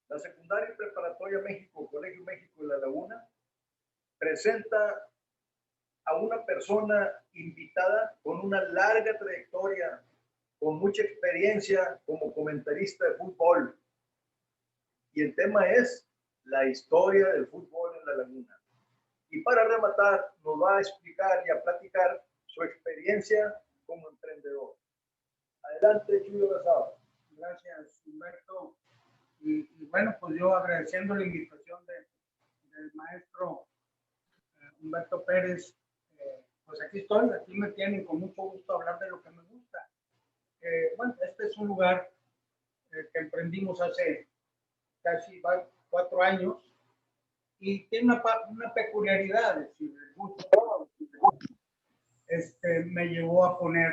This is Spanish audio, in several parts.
La secundaria y preparatoria México, Colegio México de La Laguna, presenta a una persona invitada con una larga trayectoria, con mucha experiencia como comentarista de fútbol. Y el tema es la historia del fútbol en La Laguna. Y para rematar, nos va a explicar y a platicar su experiencia como emprendedor. Adelante, Chuyo Gasado. Gracias, Humberto. Y bueno, pues yo agradeciendo la invitación del maestro Humberto Pérez, pues aquí estoy, aquí me tienen con mucho gusto a hablar de lo que me gusta. Bueno, este es un lugar que emprendimos hace casi 4 años y tiene una peculiaridad, es decir, el gusto me llevó a poner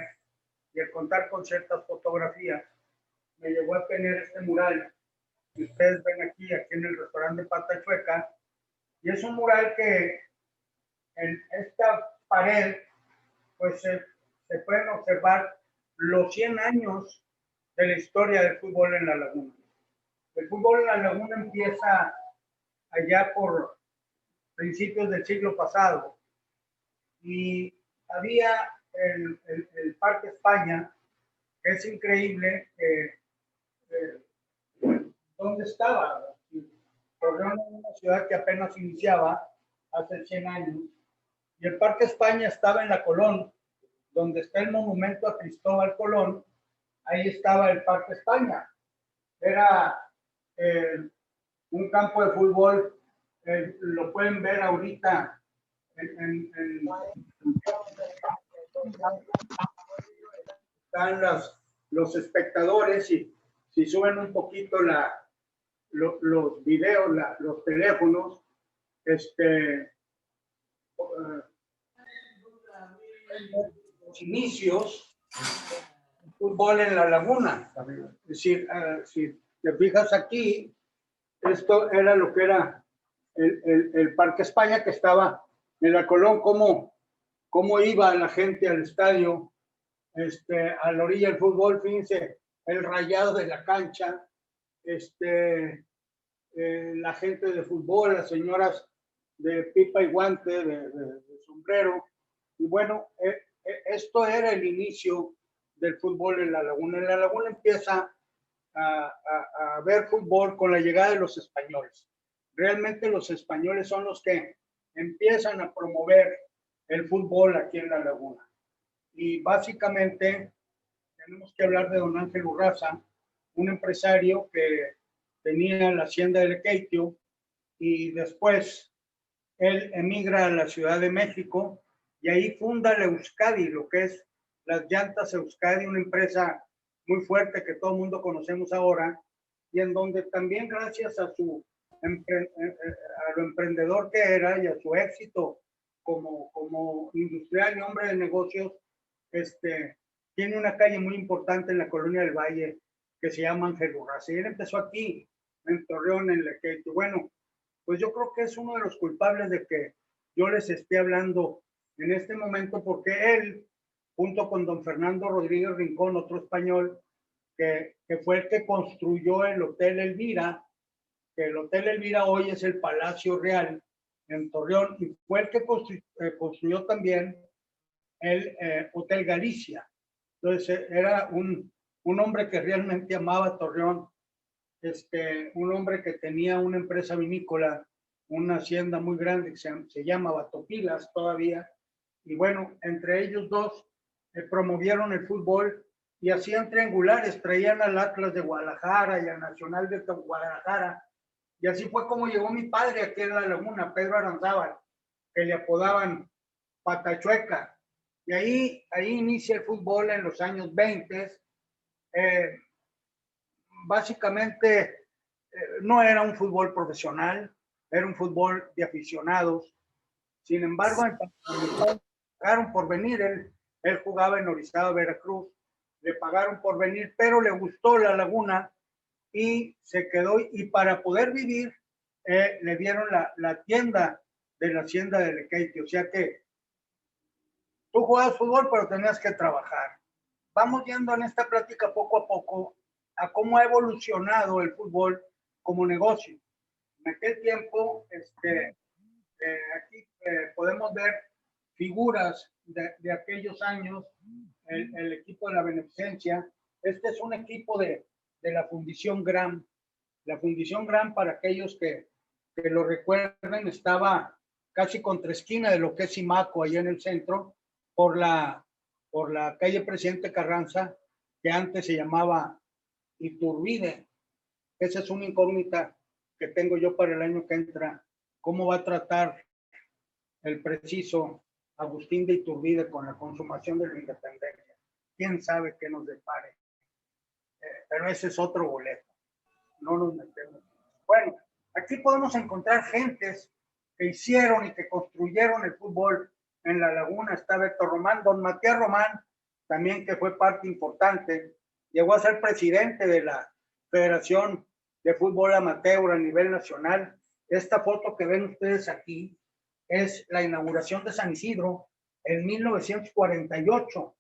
y a contar con ciertas fotografías, me llevó a tener este mural que ustedes ven aquí en el restaurante Pata Chueca, y es un mural que en esta pared pues se pueden observar los 100 años de la historia del fútbol en La Laguna. El fútbol en La Laguna empieza allá por principios del siglo pasado y había el Parque España, que es increíble dónde estaba. Torreón era una ciudad que apenas iniciaba hace 100 años y el Parque España estaba en la Colón, donde está el monumento a Cristóbal Colón. Ahí estaba el Parque España. Era un campo de fútbol, lo pueden ver ahorita están los espectadores, y si suben un poquito los videos, los teléfonos, los inicios del fútbol en La Laguna. Es decir, si te fijas aquí, esto era lo que era el Parque España, que estaba en la Colón. Cómo iba la gente al estadio, a la orilla del fútbol. Fíjense el rayado de la cancha, la gente de fútbol, las señoras de pipa y guante, de sombrero. Y bueno, esto era el inicio del fútbol en La Laguna. En La Laguna empieza a ver fútbol con la llegada de los españoles. Realmente los españoles son los que empiezan a promover el fútbol aquí en La Laguna. Y básicamente tenemos que hablar de don Ángel Urraza, un empresario que tenía la hacienda de Lequeitio, y después él emigra a la Ciudad de México y ahí funda la Euskadi, lo que es las llantas Euskadi, una empresa muy fuerte que todo el mundo conocemos ahora, y en donde también gracias a a lo emprendedor que era y a su éxito como industrial y hombre de negocios, tiene una calle muy importante en la colonia del Valle que se llama Ángel Urraza. Y él empezó aquí, en Torreón, en Lequeitio. Bueno, pues yo creo que es uno de los culpables de que yo les esté hablando en este momento, porque él, junto con don Fernando Rodríguez Rincón, otro español, que fue el que construyó el Hotel Elvira, que el Hotel Elvira hoy es el Palacio Real en Torreón, y fue el que construyó también el Hotel Galicia. Entonces era un hombre que realmente amaba Torreón, un hombre que tenía una empresa vinícola, una hacienda muy grande que se llama Batopilas todavía. Y bueno, entre ellos dos promovieron el fútbol y hacían triangulares, traían al Atlas de Guadalajara y al Nacional de Guadalajara. Y así fue como llegó mi padre aquí en La Laguna, Pedro Aranzábal, que le apodaban Patachueca. Y ahí inicia el fútbol en los años 20. Básicamente no era un fútbol profesional, era un fútbol de aficionados. Sin embargo, le pagaron por venir. Él jugaba en Orizaba, Veracruz, le pagaron por venir, pero le gustó La Laguna y se quedó. Y para poder vivir, le dieron la tienda de la hacienda de Lequeitio. O sea que tú jugabas fútbol, pero tenías que trabajar. Vamos viendo en esta plática poco a poco a cómo ha evolucionado el fútbol como negocio. En aquel tiempo, aquí podemos ver figuras de aquellos años, el equipo de la beneficencia. Este es un equipo de la Fundición Gran. La Fundición Gran, para aquellos que lo recuerden, estaba casi contraesquina de lo que es Simaco, allá en el centro, por la calle Presidente Carranza, que antes se llamaba Iturbide. Esa es una incógnita que tengo yo para el año que entra. ¿Cómo va a tratar el preciso Agustín de Iturbide con la consumación de la independencia? ¿Quién sabe qué nos depare? Pero ese es otro boleto. No nos metemos. Bueno, aquí podemos encontrar gentes que hicieron y que construyeron el fútbol en La Laguna. Está Beto Román, don Matías Román, también, que fue parte importante. Llegó a ser presidente de la Federación de Fútbol Amateur a nivel nacional. Esta foto que ven ustedes aquí es la inauguración de San Isidro en 1948.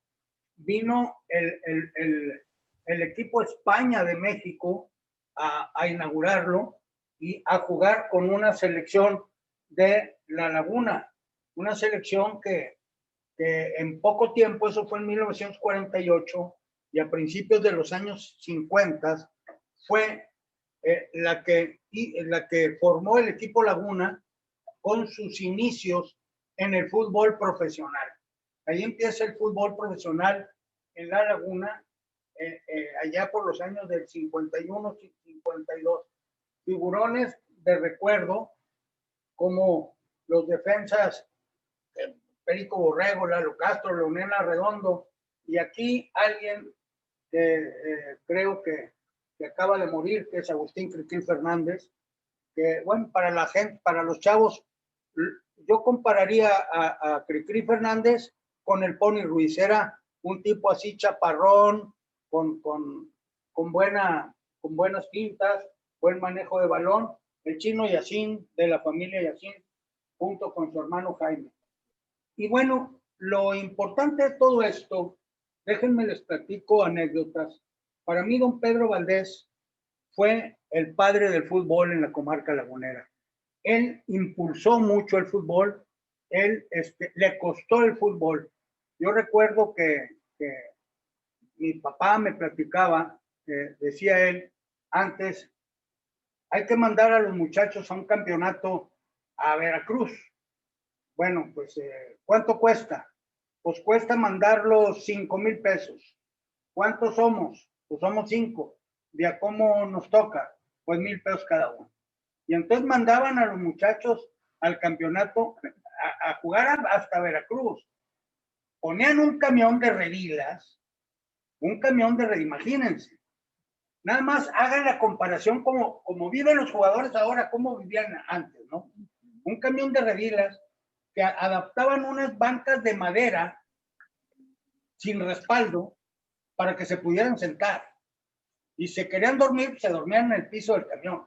Vino el equipo España de México a inaugurarlo y a jugar con una selección de La Laguna, una selección que en poco tiempo, eso fue en 1948, y a principios de los años 50, fue la que formó el equipo Laguna con sus inicios en el fútbol profesional. Ahí empieza el fútbol profesional en La Laguna, allá por los años del 51, 52. Figurones de recuerdo como los defensas Perico Borrego, Lalo Castro, Leonel Arredondo, y aquí alguien que creo que acaba de morir, que es Agustín Criquín Fernández, que bueno, para la gente, para los chavos, yo compararía a Criquín Fernández con el Pony Ruiz. Era un tipo así chaparrón, con buenas pintas, buen manejo de balón. El Chino Yacín, de la familia Yacín, junto con su hermano Jaime. Y bueno, lo importante de todo esto, déjenme les platico anécdotas. Para mí, don Pedro Valdés fue el padre del fútbol en la comarca lagunera. Él impulsó mucho el fútbol, él le costó el fútbol. Yo recuerdo que mi papá me platicaba, decía él, antes, hay que mandar a los muchachos a un campeonato a Veracruz. Bueno, pues, ¿cuánto cuesta? Pues cuesta mandarlos 5,000 pesos. ¿Cuántos somos? Pues somos 5. ¿De a cómo nos toca? Pues 1,000 pesos cada uno. Y entonces mandaban a los muchachos al campeonato a jugar hasta Veracruz. Ponían un camión de redilas, imagínense. Nada más hagan la comparación como viven los jugadores ahora, cómo vivían antes, ¿no? Un camión de redilas que adaptaban unas bancas de madera sin respaldo para que se pudieran sentar. Y si querían dormir, se dormían en el piso del camión,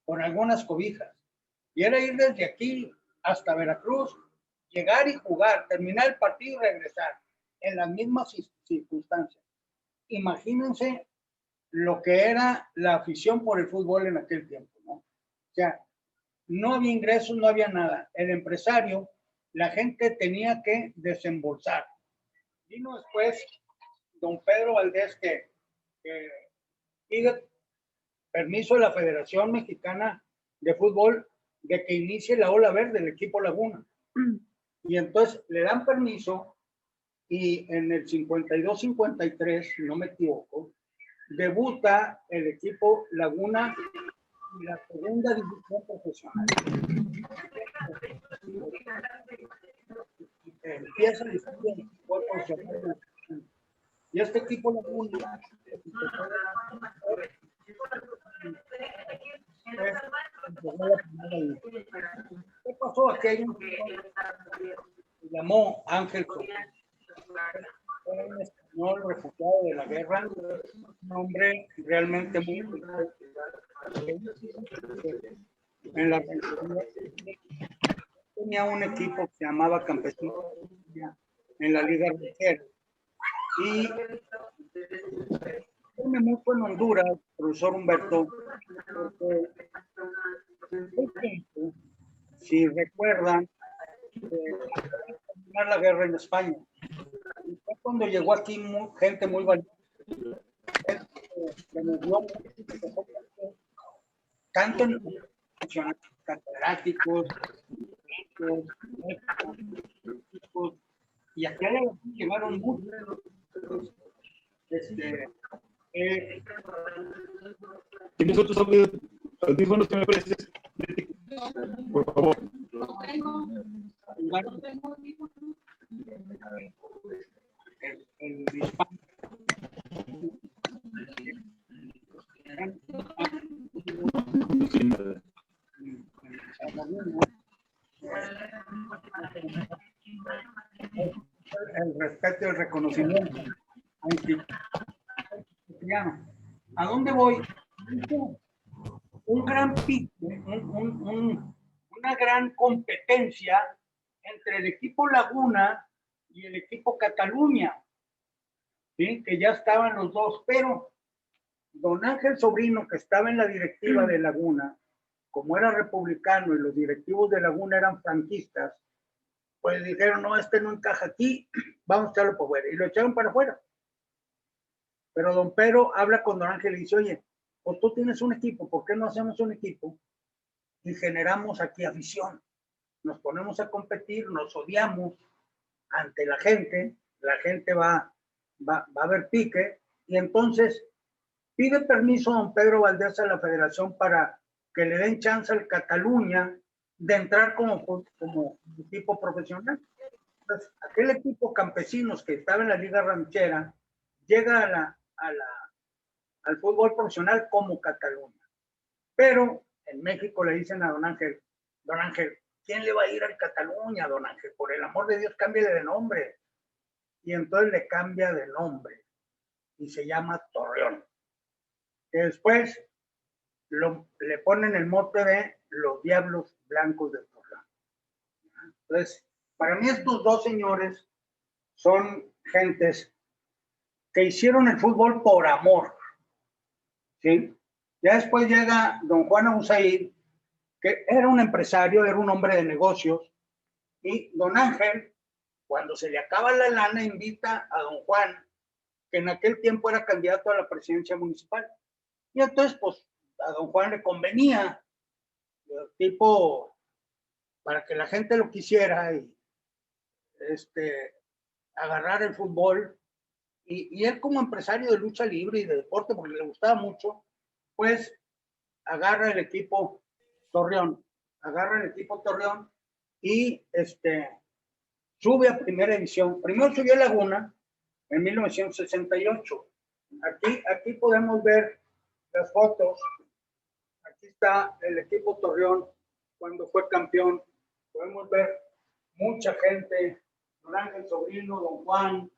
con algunas cobijas. Y era ir desde aquí hasta Veracruz, llegar y jugar, terminar el partido y regresar, en las mismas circunstancias. Imagínense lo que era la afición por el fútbol en aquel tiempo, ¿no? O sea, no había ingresos, no había nada. El empresario, la gente tenía que desembolsar. Vino después don Pedro Valdés, que pide permiso de la Federación Mexicana de Fútbol de que inicie la ola verde del equipo Laguna. Y entonces le dan permiso, y en el 52-53, si no me equivoco, debuta el equipo Laguna en la segunda división profesional. Empieza la historia del fútbol profesional. Y este equipo Laguna ¿qué pasó? Aquello se llamó Ángel Sofía. Fue un español refugiado de la guerra, un hombre realmente muy en la tenía un equipo que se llamaba Campesino en la Liga Ranchera, y me mucho en Honduras, profesor Humberto, porque en ese tiempo, si recuerdan, terminar la guerra en España. Y fue cuando llegó aquí gente muy valiente, que nos dio tanto en catedráticos, y aquí llegaron muchos. ¿Tienes otros audífonos que me prestes? Por favor. El respeto y el reconocimiento. ¿A dónde voy? Un gran pique, una gran competencia entre el equipo Laguna y el equipo Cataluña, ¿sí? Que ya estaban los dos, pero don Ángel Sobrino, que estaba en la directiva de Laguna, como era republicano y los directivos de Laguna eran franquistas, pues dijeron, no, este no encaja aquí, vamos a echarlo por fuera. Y lo echaron para afuera. Pero don Pedro habla con don Ángel y dice, oye, pues tú tienes un equipo, ¿por qué no hacemos un equipo? Y generamos aquí afición. Nos ponemos a competir, nos odiamos ante la gente va a ver pique, y entonces pide permiso a don Pedro Valdés a la federación para que le den chance al Cataluña de entrar como equipo profesional. Entonces, aquel equipo campesinos que estaba en la Liga Ranchera llega al fútbol profesional como Cataluña. Pero en México le dicen a don Ángel, ¿quién le va a ir al Cataluña, don Ángel? Por el amor de Dios, cámbiale de nombre. Y entonces le cambia de nombre y se llama Torreón. Que después le ponen el mote de los Diablos Blancos de Torreón. Entonces, para mí estos dos señores son gentes que hicieron el fútbol por amor, ¿sí? Ya después llega don Juan Ausaid, que era un empresario, era un hombre de negocios, y don Ángel, cuando se le acaba la lana, invita a don Juan, que en aquel tiempo era candidato a la presidencia municipal. Y entonces, pues, a don Juan le convenía, tipo, para que la gente lo quisiera y agarrar el fútbol. Y él como empresario de lucha libre y de deporte, porque le gustaba mucho, pues agarra el equipo Torreón y sube a primera división. Primero subió a Laguna en 1968. Aquí podemos ver las fotos. Aquí está el equipo Torreón cuando fue campeón. Podemos ver mucha gente, don Ángel Sobrino, don Juan,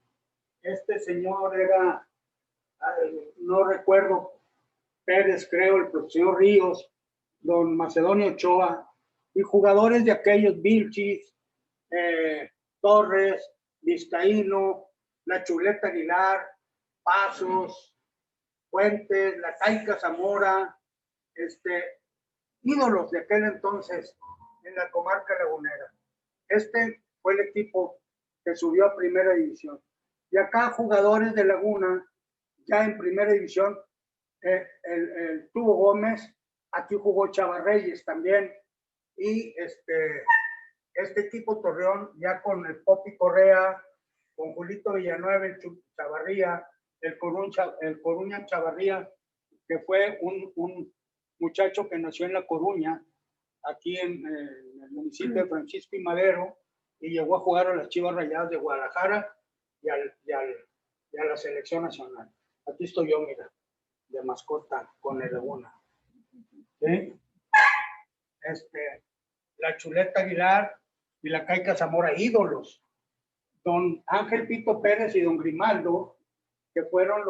este señor era, no recuerdo, Pérez, creo, el profesor Ríos, don Macedonio Ochoa, y jugadores de aquellos, Vilchis, Torres, Vizcaíno, La Chuleta Aguilar, Pasos, Fuentes, La Caica Zamora, ídolos de aquel entonces en la comarca lagunera. Este fue el equipo que subió a primera división. Y acá jugadores de Laguna, ya en primera división, el Tubo Gómez, aquí jugó Chava Reyes también, y este equipo Torreón, ya con el Popi Correa, con Julito Villanueva, el Chavarría, el Coruña Chavarría, que fue un muchacho que nació en La Coruña, aquí en el municipio de Francisco y Madero, y llegó a jugar a las Chivas Rayadas de Guadalajara y a la selección nacional. Aquí estoy yo, mira, de mascota con el Laguna. ¿Sí? La Chuleta Aguilar y la Caica Zamora, ídolos. Don Ángel Pito Pérez y don Grimaldo, que fueron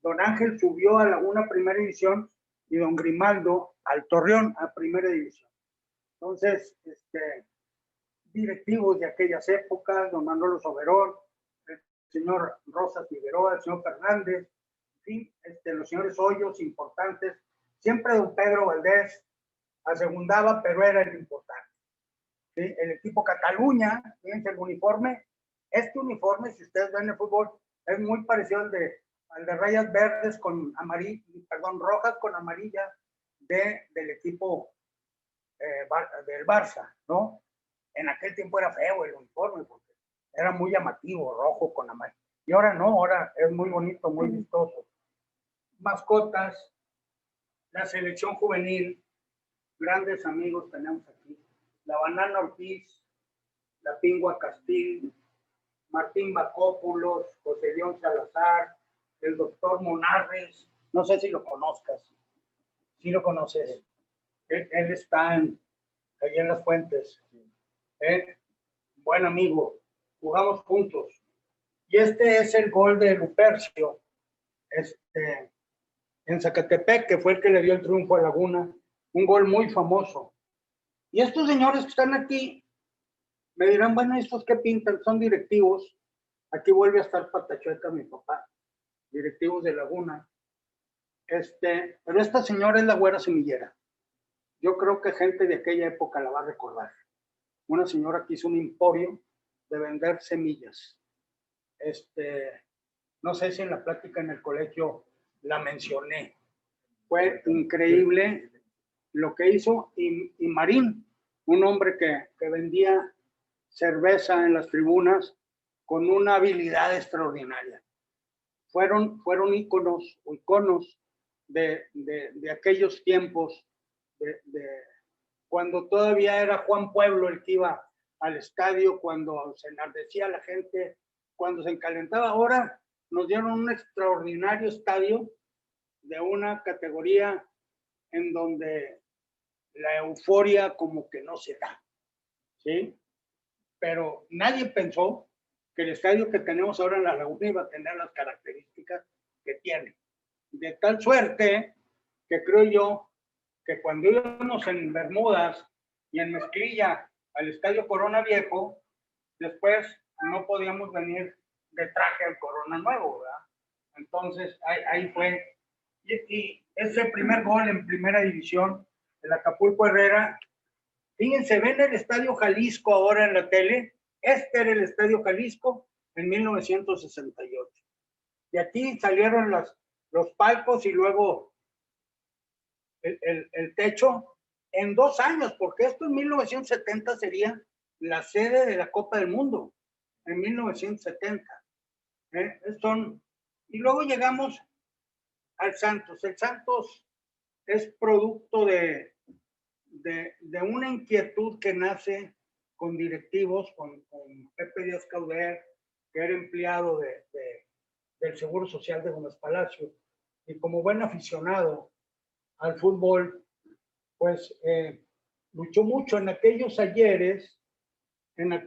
don Ángel subió a Laguna primera división y don Grimaldo al Torreón a primera división. Entonces, directivos de aquellas épocas, don Manolo Soberón, el señor Rosas Figueroa, el señor Fernández, fin, los señores Hoyos importantes. Siempre don Pedro Valdés asegundaba, pero era el importante. ¿Sí? El equipo Cataluña, fíjense el uniforme. Este uniforme, si ustedes ven el fútbol, es muy parecido al de rayas verdes con amarillo, perdón, rojas con amarilla del equipo del Barça, ¿no? En aquel tiempo era feo el uniforme porque era muy llamativo, rojo con amarillo. Y ahora no, ahora es muy bonito, muy vistoso. Mascotas, la selección juvenil, grandes amigos tenemos aquí. La Banana Ortiz, la Pingua Castillo, Martín Bacópulos, José León Salazar, el doctor Monarres, no sé si lo conozcas, si lo conoces. Él está ahí en Las Fuentes. Buen amigo, jugamos juntos. Y este es el gol de Lupercio, en Zacatepec, que fue el que le dio el triunfo a Laguna, un gol muy famoso. Y estos señores que están aquí me dirán, bueno, ¿estos qué pintan? Son directivos. Aquí vuelve a estar Patachueca, mi papá, directivos de Laguna. Pero esta señora es la Güera Semillera. Yo creo que gente de aquella época la va a recordar. Una señora que hizo un emporio de vender semillas. No sé si en la plática en el colegio la mencioné. Fue increíble lo que hizo. Y Marín, un hombre que vendía cerveza en las tribunas con una habilidad extraordinaria. Fueron iconos de aquellos tiempos, cuando todavía era Juan Pueblo el que iba al estadio, cuando se enardecía la gente, cuando se encalentaba. Ahora nos dieron un extraordinario estadio de una categoría en donde la euforia como que no se da, ¿sí? Pero nadie pensó que el estadio que tenemos ahora en La Laguna iba a tener las características que tiene. De tal suerte que creo yo que cuando íbamos en Bermudas y en Mezclilla al Estadio Corona Viejo, después no podíamos venir de traje al Corona Nuevo, ¿verdad? Entonces ahí fue. Y ese primer gol en primera división, el Acapulco Herrera. Fíjense, ven el Estadio Jalisco ahora en la tele. Este era el Estadio Jalisco en 1968. Y aquí salieron los palcos y luego el techo en 2 años, porque esto en 1970 sería la sede de la Copa del Mundo, en 1970. Y luego llegamos al Santos. El Santos es producto de una inquietud que nace con directivos, con Pepe Díaz Cauder, que era empleado del Seguro Social de Gómez Palacio, y como buen aficionado al fútbol, pues luchó mucho en aquellos ayeres. El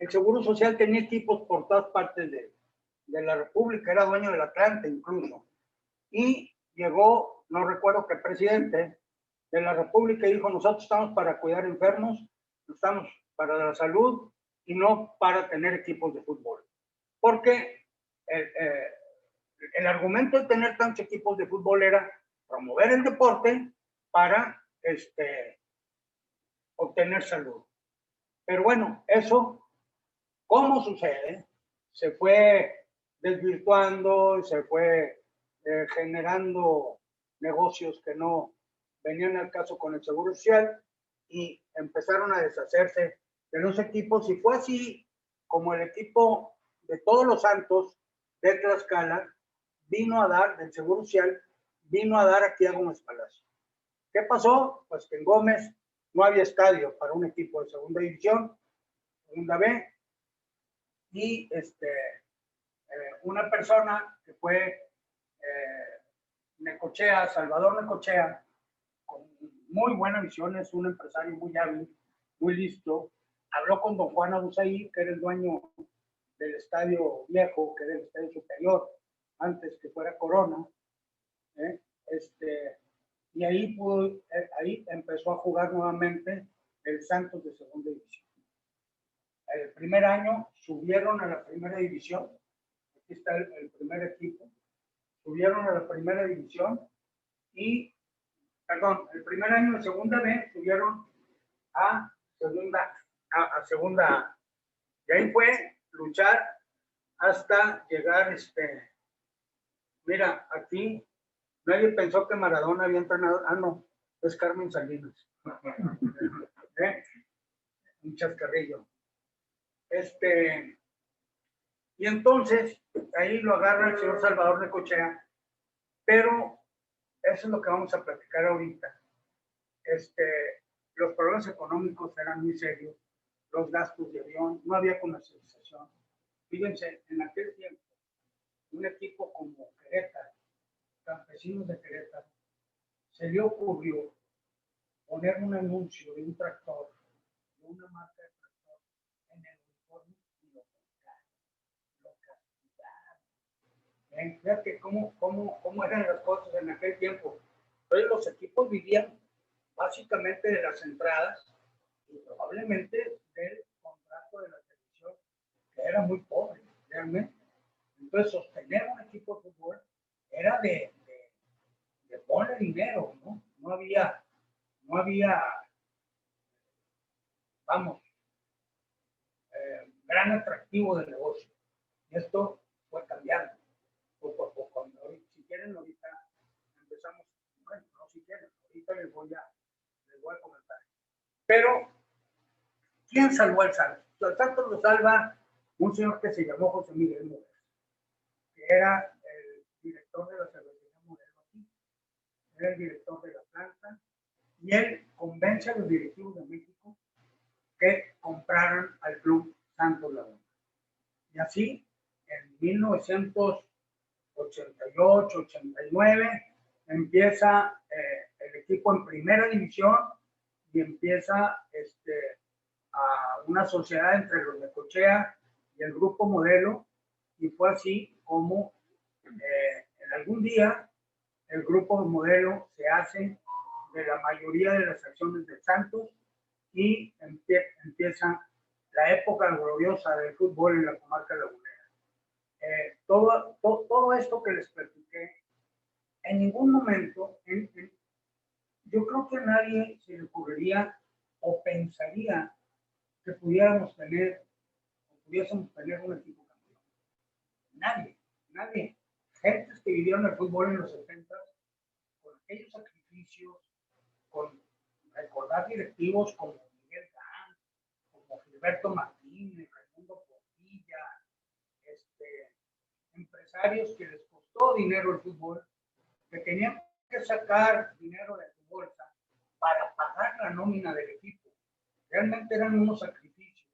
Seguro Social tenía equipos por todas partes de la República, era dueño del Atlante incluso, y llegó, no recuerdo qué presidente de la República, y dijo: nosotros estamos para cuidar enfermos, estamos para la salud y no para tener equipos de fútbol. Porque el argumento de tener tantos equipos de fútbol era promover el deporte para obtener salud. Pero bueno, eso, ¿cómo sucede? Se fue desvirtuando, se fue generando negocios que no venían al caso con el Seguro Social, y empezaron a deshacerse de los equipos, y fue así como el equipo de Todos los Santos de Tlaxcala vino a dar, del Seguro Social, vino a dar aquí a Gómez Palacio. ¿Qué pasó? Pues que en Gómez no había estadio para un equipo de segunda división, segunda B, y una persona que fue Necochea, Salvador Necochea, con muy buena visión, es un empresario muy hábil, muy listo, habló con don Juan Abusaí, que era el dueño del Estadio Viejo, que era el Estadio Superior, antes que fuera Corona, y ahí empezó a jugar nuevamente el Santos de segunda división. El primer año subieron a la primera división. Aquí está el primer equipo. Subieron a la primera división y, perdón, el primer año de segunda B subieron a segunda A. Y ahí fue luchar hasta llegar, mira, aquí nadie pensó que Maradona había entrenado. Ah, no, es Carmen Salinas. Un chascarrillo. Y entonces, ahí lo agarra el señor Salvador Necochea, pero eso es lo que vamos a platicar ahorita. Los problemas económicos eran muy serios, los gastos de avión, no había comercialización. Fíjense, en aquel tiempo, un equipo como Querétaro, Campesinos de Querétaro, se le ocurrió poner un anuncio de un tractor, de una marca de tractor, en el uniforme y lo castigaron. Fíjate cómo eran las cosas en aquel tiempo. Entonces los equipos vivían básicamente de las entradas y probablemente del contrato de la televisión, que era muy pobre, realmente. Entonces sostener un equipo de fútbol era de poner dinero, ¿no? No había, vamos, gran atractivo del negocio. Y esto fue cambiando poco a poco. Si quieren, ahorita empezamos, bueno, no si quieren, ahorita les voy a comentar. Pero, ¿quién salvó al Santos? Al Santos lo salva un señor que se llamó José Miguel Morelos, que era el director de la cervecería Modelo aquí, era el director de la planta, y él convence a los directivos de México que compraran al club Santos Laguna. Y así, en 1988-89, empieza el equipo en primera división y empieza a una sociedad entre los Necochea y el Grupo Modelo, y fue así como en algún día el Grupo Modelo se hace de la mayoría de las acciones de Santos y empieza la época gloriosa del fútbol en la comarca lagunera. Todo esto que les platiqué, en ningún momento, yo creo que a nadie se le ocurriría o pensaría que pudiésemos tener un equipo campeón. Nadie. Gentes que vivieron el fútbol en los 70 con aquellos sacrificios, con recordar directivos como Miguel Gán, como Gilberto Martínez, Raimundo Portilla, empresarios que les costó dinero el fútbol, que tenían que sacar dinero de su bolsa para pagar la nómina del equipo. Realmente eran unos sacrificios.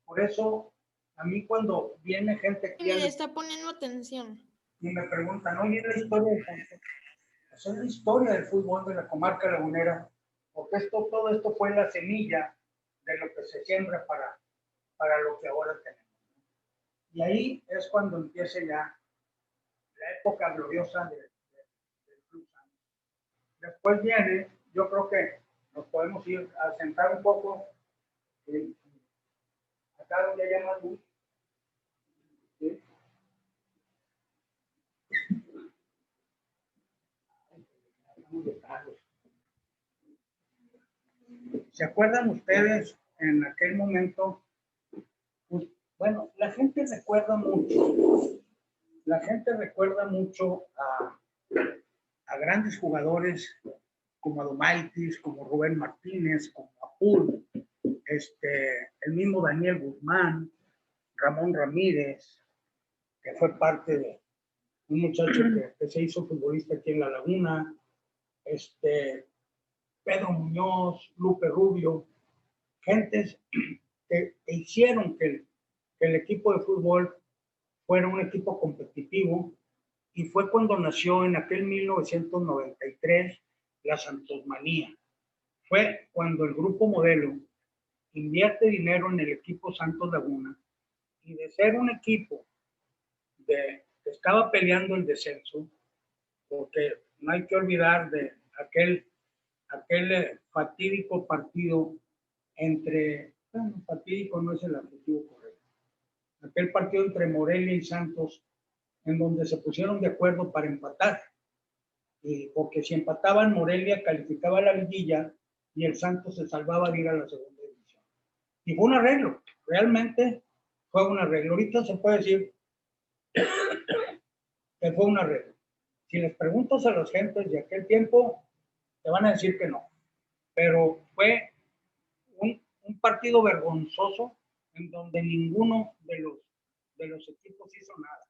Por eso, a mí cuando viene gente aquí... Me está poniendo atención. Y me preguntan, oye, ¿es la historia del Santos? Pues es la historia del fútbol de la comarca lagunera, porque todo esto fue la semilla de lo que se siembra para lo que ahora tenemos. Y ahí es cuando empieza ya la época gloriosa del Club Santos. Después viene, yo creo que nos podemos ir a sentar un poco acá donde haya más luz. ¿Sí? ¿Se acuerdan ustedes en aquel momento? Pues, bueno, la gente recuerda mucho a grandes jugadores como Adomaitis, como Rubén Martínez, como Apul, el mismo Daniel Guzmán, Ramón Ramírez, que fue parte de un muchacho que se hizo futbolista aquí en La Laguna, Pedro Muñoz, Lupe Rubio, gentes que hicieron que el equipo de fútbol fuera un equipo competitivo, y fue cuando nació en aquel 1993 la Santosmanía. Fue cuando el Grupo Modelo invierte dinero en el equipo Santos Laguna, y de ser un equipo que estaba peleando el descenso, porque no hay que olvidar de aquel fatídico partido fatídico no es el adjetivo correcto, aquel partido entre Morelia y Santos, en donde se pusieron de acuerdo para empatar. Porque si empataban, Morelia calificaba a la liguilla y el Santos se salvaba de ir a la segunda división. Y fue un arreglo, realmente fue un arreglo. Ahorita se puede decir que fue un arreglo. Si les preguntas a las gentes de aquel tiempo, te van a decir que no. Pero fue un partido vergonzoso en donde ninguno de los equipos hizo nada.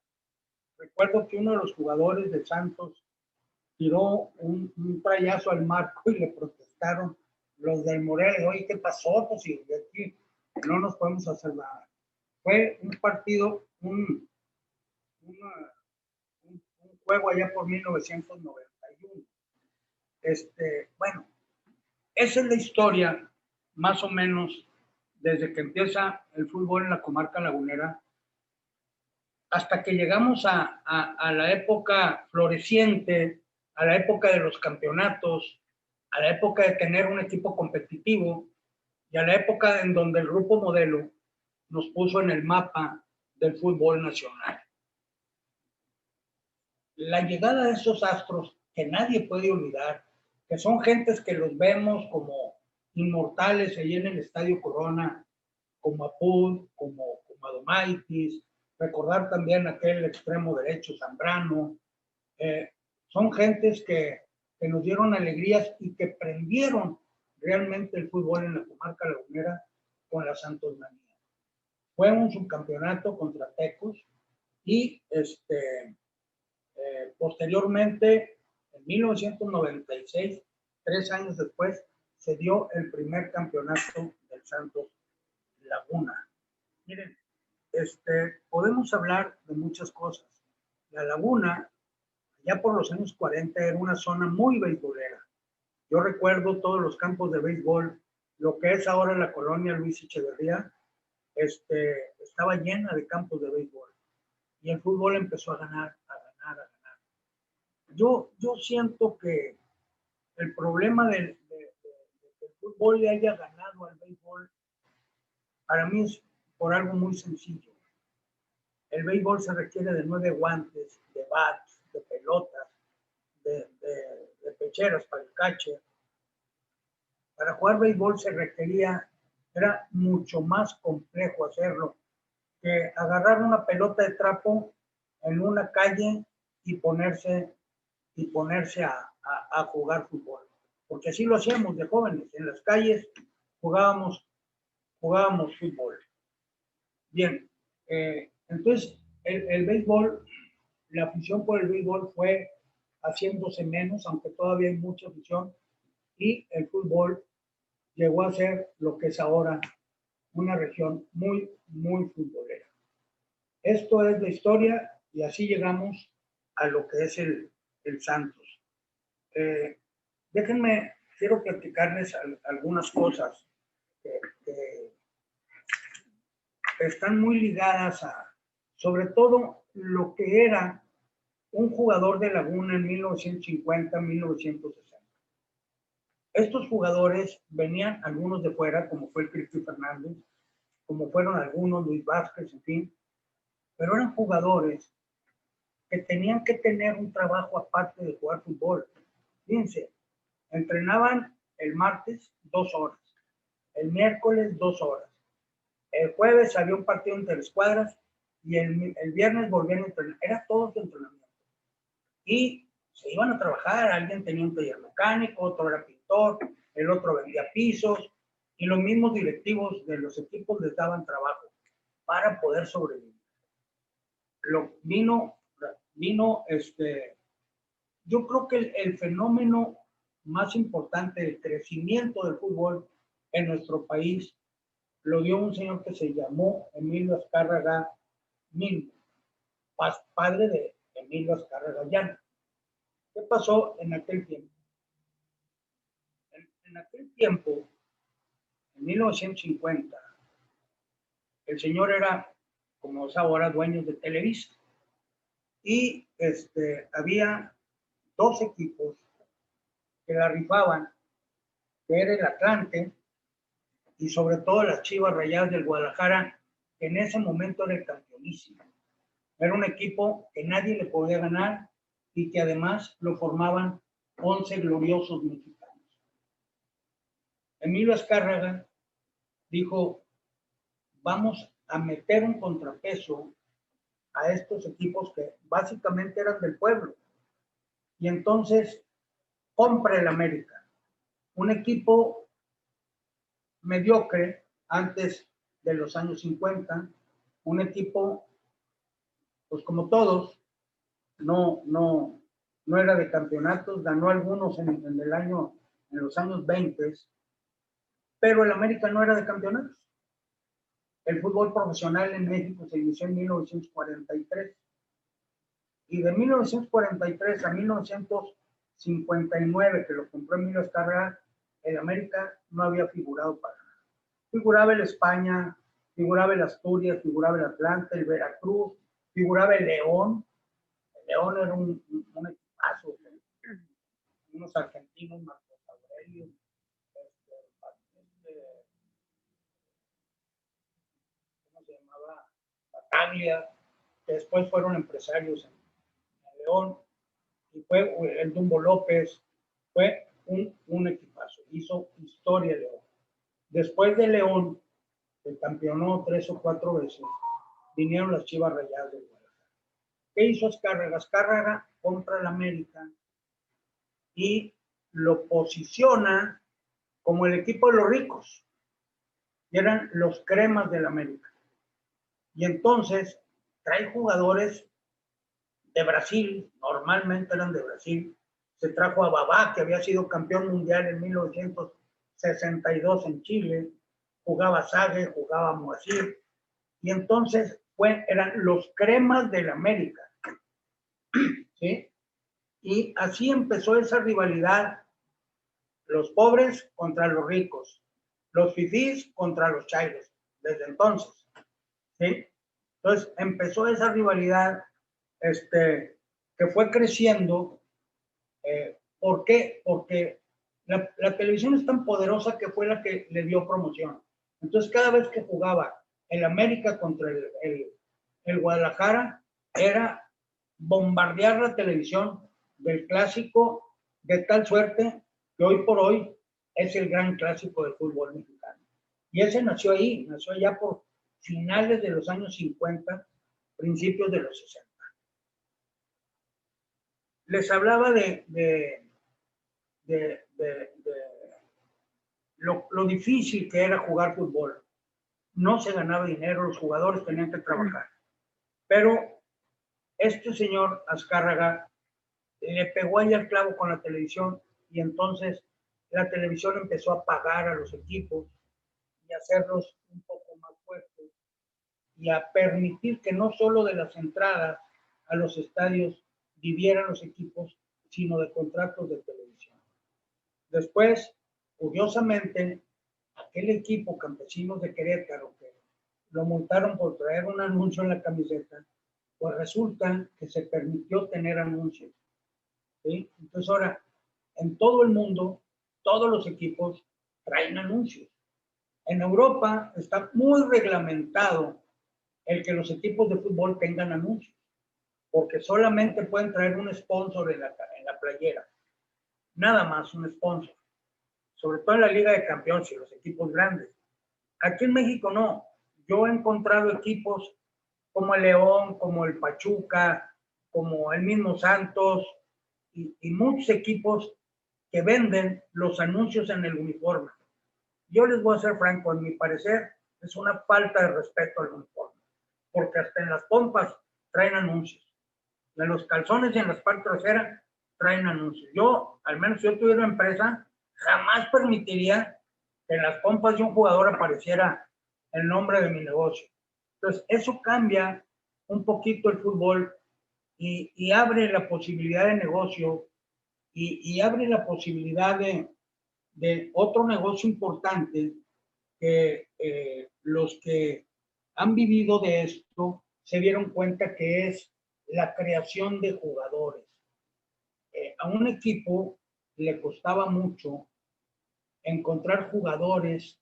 Recuerdo que uno de los jugadores de Santos tiró un trayazo al marco y le protestaron los del Morelia. Oye, ¿qué pasó? Pues si de aquí no nos podemos hacer nada. Fue un partido, un juego allá por 1991. Bueno, esa es la historia, más o menos, desde que empieza el fútbol en la comarca lagunera, hasta que llegamos a la época floreciente, a la época de los campeonatos, a la época de tener un equipo competitivo y a la época en donde el Grupo Modelo nos puso en el mapa del fútbol nacional. La llegada de esos astros que nadie puede olvidar, que son gentes que los vemos como inmortales ahí en el Estadio Corona, como Apud, como Adomaitis, recordar también aquel extremo derecho Zambrano, son gentes que nos dieron alegrías y que prendieron realmente el fútbol en la comarca lagunera con la Santosmanía. Fue un subcampeonato contra Tecos y posteriormente, en 1996, 3 años después, se dio el primer campeonato del Santos Laguna. Miren, podemos hablar de muchas cosas. La Laguna, ya por los años 40, era una zona muy beisbolera. Yo recuerdo todos los campos de béisbol, lo que es ahora la colonia Luis Echeverría, estaba llena de campos de béisbol. Y el fútbol empezó a ganar. Yo siento que el problema de que el fútbol le haya ganado al béisbol, para mí es por algo muy sencillo. El béisbol se requiere de 9 guantes, de bats, de pelotas, de pecheras para el catcher. Para jugar béisbol se requería, era mucho más complejo hacerlo que agarrar una pelota de trapo en una calle y ponerse a jugar fútbol. Porque así lo hacíamos de jóvenes, en las calles jugábamos fútbol. Bien, entonces el béisbol, la afición por el béisbol fue haciéndose menos, aunque todavía hay mucha afición, y el fútbol llegó a ser lo que es ahora una región muy, muy futbolera. Esto es la historia y así llegamos a lo que es el Santos. Déjenme, quiero platicarles algunas cosas que están muy ligadas sobre todo, lo que era un jugador de Laguna en 1950, 1960. Estos jugadores venían algunos de fuera, como fue el Cristi Fernández, como fueron algunos, Luis Vázquez, en fin, pero eran jugadores que tenían que tener un trabajo aparte de jugar fútbol. Fíjense, entrenaban el martes 2 horas, el miércoles 2 horas, el jueves había un partido entre escuadras y el viernes volvían a entrenar. Era todo su entrenamiento. Y se iban a trabajar, alguien tenía un taller mecánico, otro era pintor, el otro vendía pisos, y los mismos directivos de los equipos les daban trabajo para poder sobrevivir. Yo creo que el fenómeno más importante del crecimiento del fútbol en nuestro país lo dio un señor que se llamó Emilio Azcárraga Milmo, padre de Emilio Azcárraga Llano. ¿Qué pasó en aquel tiempo? En aquel tiempo, en 1950, el señor era, como es ahora, dueño de Televisa. Y había 2 equipos que la rifaban, que era el Atlante y sobre todo las Chivas Rayadas del Guadalajara, que en ese momento era el campeonísimo. Era un equipo que nadie le podía ganar y que además lo formaban 11 gloriosos mexicanos. Emilio Azcárraga dijo, vamos a meter un contrapeso a estos equipos que básicamente eran del pueblo. Y entonces compra el América, un equipo mediocre antes de los años 50, un equipo, pues como todos, no era de campeonatos, ganó algunos en los años 20, pero el América no era de campeonatos. El fútbol profesional en México se inició en 1943 y de 1943 a 1959, que lo compró Emilio Azcárraga, el América no había figurado para nada. Figuraba el España, figuraba el Asturias, figuraba el Atlante, el Veracruz, figuraba el León. El León era un equipazo, unos argentinos, Marcos Aurelio, ¿cómo se llamaba? Bataglia, que después fueron empresarios en León, y fue el Dumbo López, fue un equipazo, hizo historia León. Después de León, que campeonó 3 o 4 veces, vinieron las Chivas Rayadas de Guadalajara. ¿Qué hizo Azcárraga? Azcárraga compra el América y lo posiciona como el equipo de los ricos, y eran los cremas del América. Y entonces trae jugadores de Brasil, normalmente eran de Brasil. Se trajo a Babá, que había sido campeón mundial en 1962 en Chile, jugaba Sague, jugaba Moacir, y entonces eran los cremas del América, ¿sí? Y así empezó esa rivalidad, los pobres contra los ricos, los fifís contra los chairos, desde entonces, ¿sí? Entonces empezó esa rivalidad, que fue creciendo. ¿Por qué? Porque la televisión es tan poderosa que fue la que le dio promoción. Entonces, cada vez que jugaba el América contra el Guadalajara, era bombardear la televisión del clásico de tal suerte que hoy por hoy es el gran clásico del fútbol mexicano. Y ese nació allá por finales de los años 50, principios de los 60. Les hablaba de lo difícil que era jugar fútbol. No se ganaba dinero, los jugadores tenían que trabajar. Pero este señor Azcárraga le pegó ahí al clavo con la televisión, y entonces la televisión empezó a pagar a los equipos y a hacerlos un poco más fuertes y a permitir que no solo de las entradas a los estadios vivieran los equipos, sino de contratos de televisión. Después, curiosamente, aquel equipo Campesinos de Querétaro, que lo multaron por traer un anuncio en la camiseta, pues resulta que se permitió tener anuncios, ¿sí? Entonces ahora, en todo el mundo, todos los equipos traen anuncios. En Europa está muy reglamentado el que los equipos de fútbol tengan anuncios, porque solamente pueden traer un sponsor en la playera, nada más un sponsor, sobre todo en la Liga de Campeones y los equipos grandes. Aquí en México no. Yo he encontrado equipos como el León, como el Pachuca, como el mismo Santos y muchos equipos que venden los anuncios en el uniforme. Yo les voy a ser franco, en mi parecer es una falta de respeto al uniforme, porque hasta en las pompas traen anuncios, en los calzones y en las partes traseras traen anuncios. Yo, al menos si yo tuviera una empresa, jamás permitiría que en las pompas de un jugador apareciera el nombre de mi negocio. Entonces, eso cambia un poquito el fútbol y abre la posibilidad de negocio y abre la posibilidad de otro negocio importante que los que han vivido de esto se dieron cuenta que es la creación de jugadores. A un equipo le costaba mucho encontrar jugadores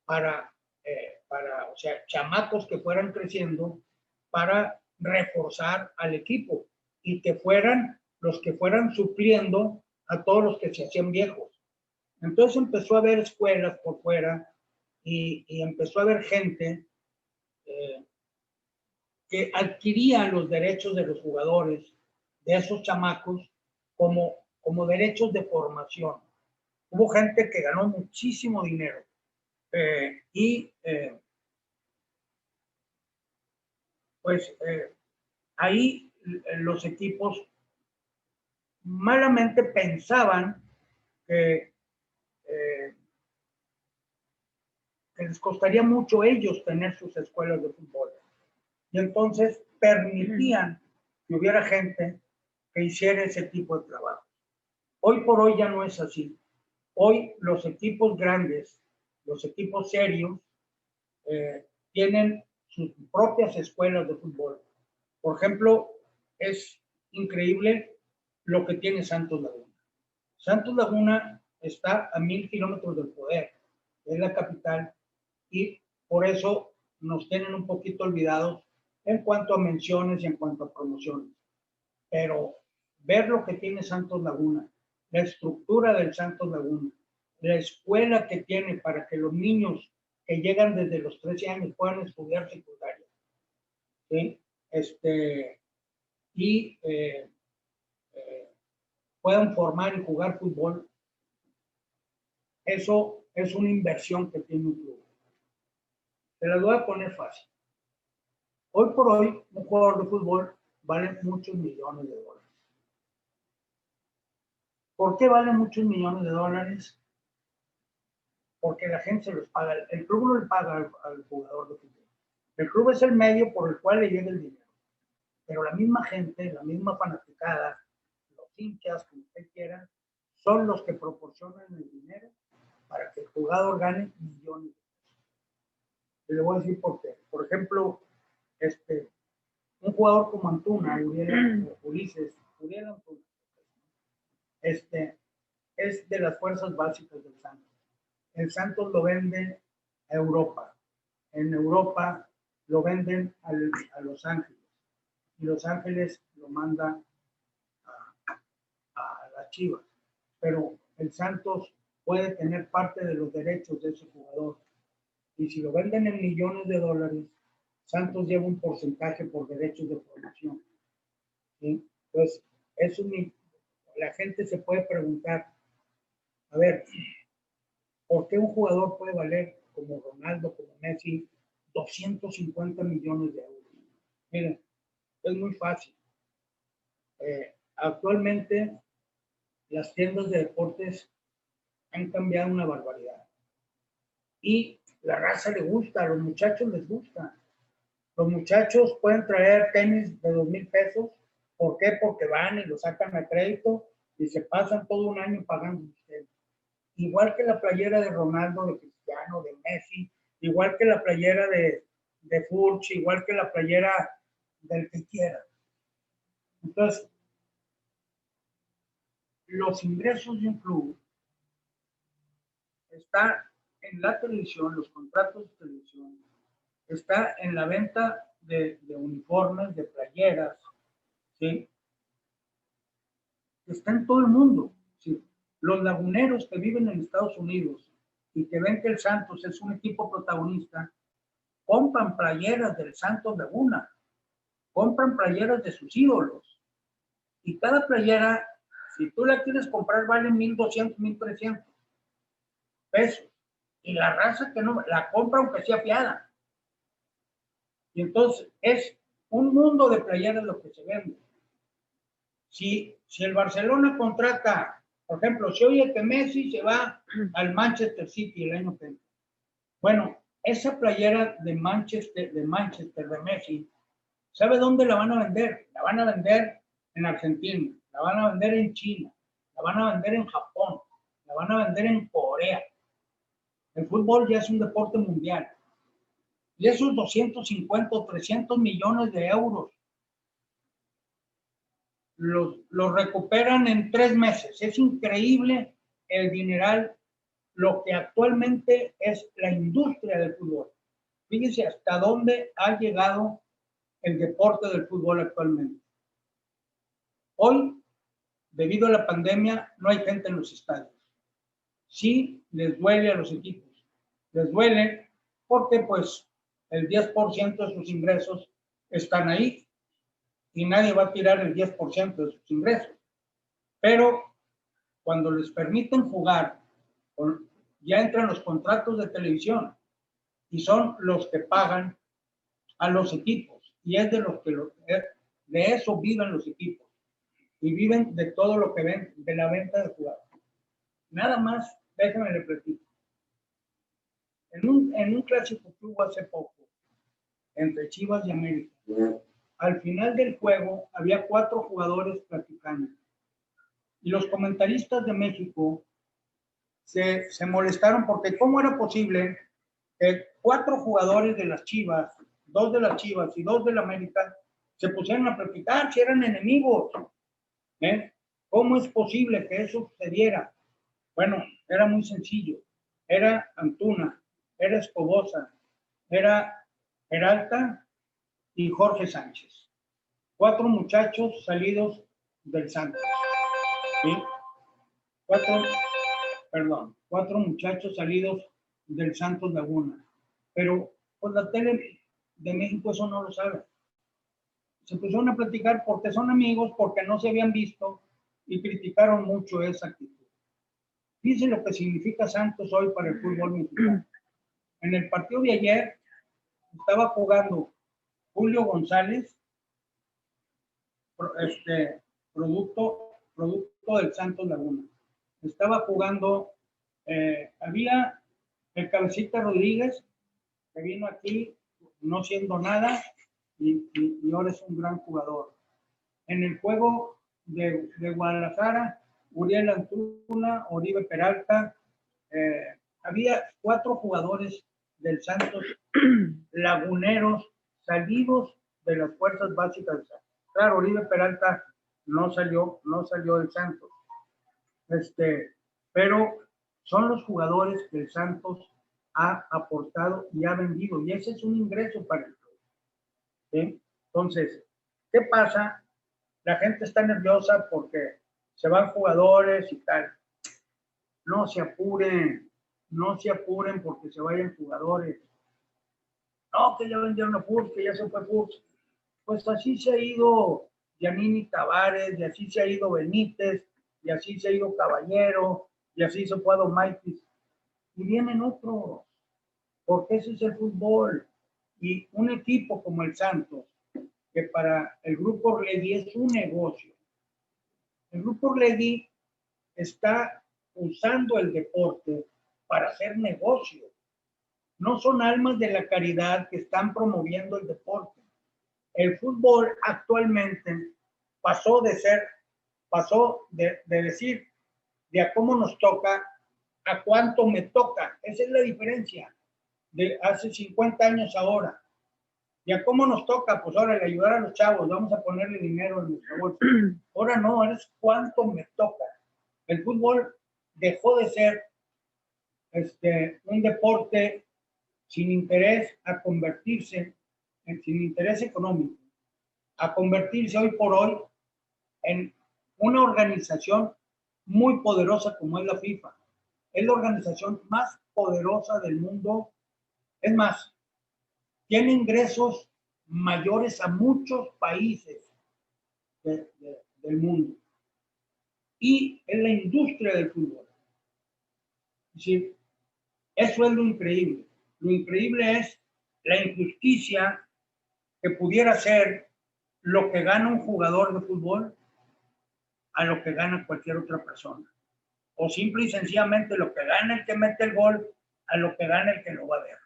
para o sea, chamacos que fueran creciendo para reforzar al equipo y que fueran los que fueran supliendo a todos los que se hacían viejos. Entonces empezó a haber escuelas por fuera y empezó a haber gente que adquiría los derechos de los jugadores, de esos chamacos, como derechos de formación. Hubo gente que ganó muchísimo dinero ahí los equipos malamente pensaban que les costaría mucho a ellos tener sus escuelas de fútbol. Y entonces permitían que hubiera gente que hiciera ese tipo de trabajo. Hoy por hoy ya no es así. Hoy los equipos grandes, los equipos serios, tienen sus propias escuelas de fútbol. Por ejemplo, es increíble lo que tiene Santos Laguna. Santos Laguna está a 1000 kilómetros del poder, es la capital, y por eso nos tienen un poquito olvidados en cuanto a menciones y en cuanto a promociones. Pero ver lo que tiene Santos Laguna, la estructura del Santos Laguna, la escuela que tiene para que los niños que llegan desde los 13 años puedan estudiar secundaria, ¿sí? Puedan formar y jugar fútbol. Eso es una inversión que tiene un club. Se las voy a poner fácil. Hoy por hoy, un jugador de fútbol vale muchos millones de dólares. ¿Por qué vale muchos millones de dólares? Porque la gente se los paga. El club no le paga al jugador de fútbol. El club es el medio por el cual le llega el dinero. Pero la misma gente, la misma fanaticada, los hinchas, como usted quiera, son los que proporcionan el dinero para que el jugador gane millones de pesos. Y le voy a decir por qué. Por ejemplo, un jugador como Antuna, Uriel Antuna, es de las fuerzas básicas del Santos. El Santos lo vende a Europa. En Europa lo venden a Los Ángeles. Y Los Ángeles lo manda a las Chivas. Pero el Santos puede tener parte de los derechos de ese jugador. Y si lo venden en millones de dólares, Santos lleva un porcentaje por derechos de formación. ¿Sí? Entonces, la gente se puede preguntar, a ver, ¿por qué un jugador puede valer como Ronaldo, como Messi, 250 millones de euros? Miren, es muy fácil. Actualmente, las tiendas de deportes han cambiado una barbaridad. Y la raza le gusta, a los muchachos les gusta. Los muchachos pueden traer tenis de 2,000 pesos. ¿Por qué? Porque van y lo sacan a crédito y se pasan todo un año pagando ustedes. Igual que la playera de Ronaldo, de Cristiano, de Messi, igual que la playera de Furch, igual que la playera del que quiera. Entonces, los ingresos de un club está en la televisión, los contratos de televisión, está en la venta de uniformes, de playeras, ¿sí? Está en todo el mundo, ¿sí? Los laguneros que viven en Estados Unidos y que ven que el Santos es un equipo protagonista, compran playeras del Santos Laguna, compran playeras de sus ídolos. Y cada playera, si tú la quieres comprar, vale 1,200, 1,300 pesos. Y la raza que no la compra aunque sea fiada. Y entonces es un mundo de playeras lo que se vende. Si el Barcelona contrata, por ejemplo, si oye que Messi se va al Manchester City el año que viene. Bueno, esa playera de Manchester de Messi, ¿sabe dónde la van a vender? La van a vender en Argentina, la van a vender en China, la van a vender en Japón, la van a vender en Corea. El fútbol ya es un deporte mundial. Y esos 250 o 300 millones de euros los recuperan en 3 meses. Es increíble el dineral, lo que actualmente es la industria del fútbol. Fíjense hasta dónde ha llegado el deporte del fútbol actualmente. Hoy, debido a la pandemia, no hay gente en los estadios. Sí, les duele a los equipos. Les duele porque, pues, el 10% de sus ingresos están ahí y nadie va a tirar el 10% de sus ingresos. Pero cuando les permiten jugar, ya entran los contratos de televisión y son los que pagan a los equipos. Y es de los que de eso viven los equipos. Y viven de todo lo que ven, de la venta de jugadores. Nada más, déjenme le platico. En un clásico que hubo hace poco, entre Chivas y América, al final del juego había 4 jugadores platicando. Y los comentaristas de México se molestaron porque ¿cómo era posible que 4 jugadores de las Chivas, 2 de las Chivas y 2 de la América, se pusieran a platicar si eran enemigos? ¿Cómo es posible que eso sucediera? Bueno, era muy sencillo. Era Antuna, era Escobosa, era Peralta y Jorge Sánchez. 4 muchachos salidos del Santos. ¿Sí? 4 muchachos salidos del Santos Laguna. Pero pues la tele de México eso no lo sabe. Se pusieron a platicar porque son amigos, porque no se habían visto y criticaron mucho esa actitud. Fíjense lo que significa Santos hoy para el fútbol mexicano. En el partido de ayer estaba jugando Julio González, producto del Santos Laguna. Estaba jugando, había el Cabecita Rodríguez, que vino aquí no siendo nada y ahora es un gran jugador. En el juego de Guadalajara, Uriel Antuna, Oribe Peralta, había 4 jugadores del Santos laguneros salidos de las fuerzas básicas del Santos. Claro, Oribe Peralta no salió del Santos. Pero son los jugadores que el Santos ha aportado y ha vendido, y ese es un ingreso para el club. ¿Sí? Entonces, ¿qué pasa? La gente está nerviosa porque se van jugadores y tal. No se apuren porque se vayan jugadores. No, que ya vendieron a Furs, que ya se fue Furs. Pues así se ha ido Giannini Tavares, y así se ha ido Benítez, y así se ha ido Caballero, y así se fue Adomaitis. Y vienen otros, porque ese es el fútbol. Y un equipo como el Santos, que para el Grupo Orlegui es un negocio. El Grupo Orlegui está usando el deporte para hacer negocio. No son almas de la caridad que están promoviendo el deporte. El fútbol actualmente pasó de decir de a cómo nos toca a cuánto me toca. Esa es la diferencia de hace 50 años ahora. ¿Y a cómo nos toca? Pues ahora, ayudar a los chavos, vamos a ponerle dinero en nuestra bolsa. Ahora no, es cuánto me toca. El fútbol dejó de ser un deporte sin interés a convertirse sin interés económico, a convertirse hoy por hoy en una organización muy poderosa como es la FIFA. Es la organización más poderosa del mundo. Es más, tiene ingresos mayores a muchos países del mundo. Y es la industria del fútbol. ¿Sí? Eso es lo increíble. Lo increíble es la injusticia que pudiera ser lo que gana un jugador de fútbol a lo que gana cualquier otra persona. O simple y sencillamente lo que gana el que mete el gol a lo que gana el que lo va a ver.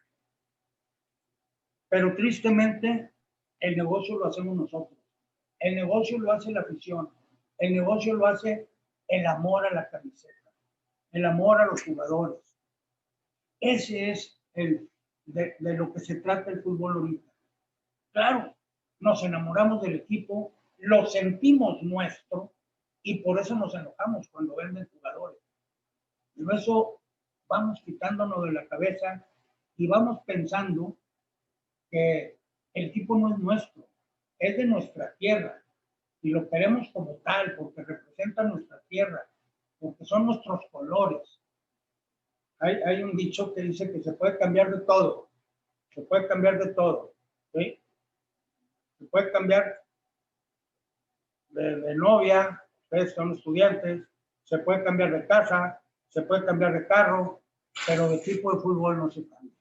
Pero tristemente, el negocio lo hacemos nosotros. El negocio lo hace la afición. El negocio lo hace el amor a la camiseta. El amor a los jugadores. Ese es de lo que se trata el fútbol ahorita. Claro, nos enamoramos del equipo, lo sentimos nuestro y por eso nos enojamos cuando venden jugadores. Pero eso vamos quitándonos de la cabeza y vamos pensando que el equipo no es nuestro, es de nuestra tierra y lo queremos como tal porque representa nuestra tierra, porque son nuestros colores. Hay un dicho que dice que se puede cambiar de todo, se puede cambiar de todo, ¿sí? Se puede cambiar de novia, ustedes son estudiantes, se puede cambiar de casa, se puede cambiar de carro, pero de equipo de fútbol no se cambia.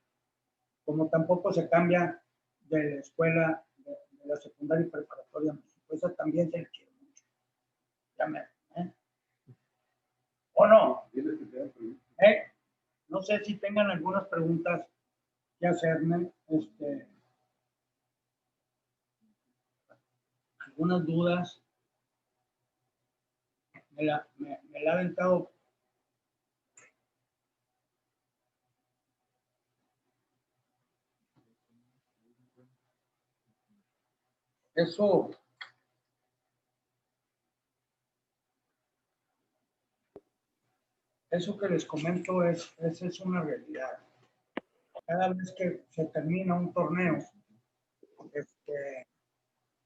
Como tampoco se cambia de la escuela, de la secundaria y preparatoria. Eso también se quiere mucho. ¿O no? No sé si tengan algunas preguntas que hacerme, algunas dudas. Me la ha aventado. Eso que les comento es una realidad. Cada vez que se termina un torneo,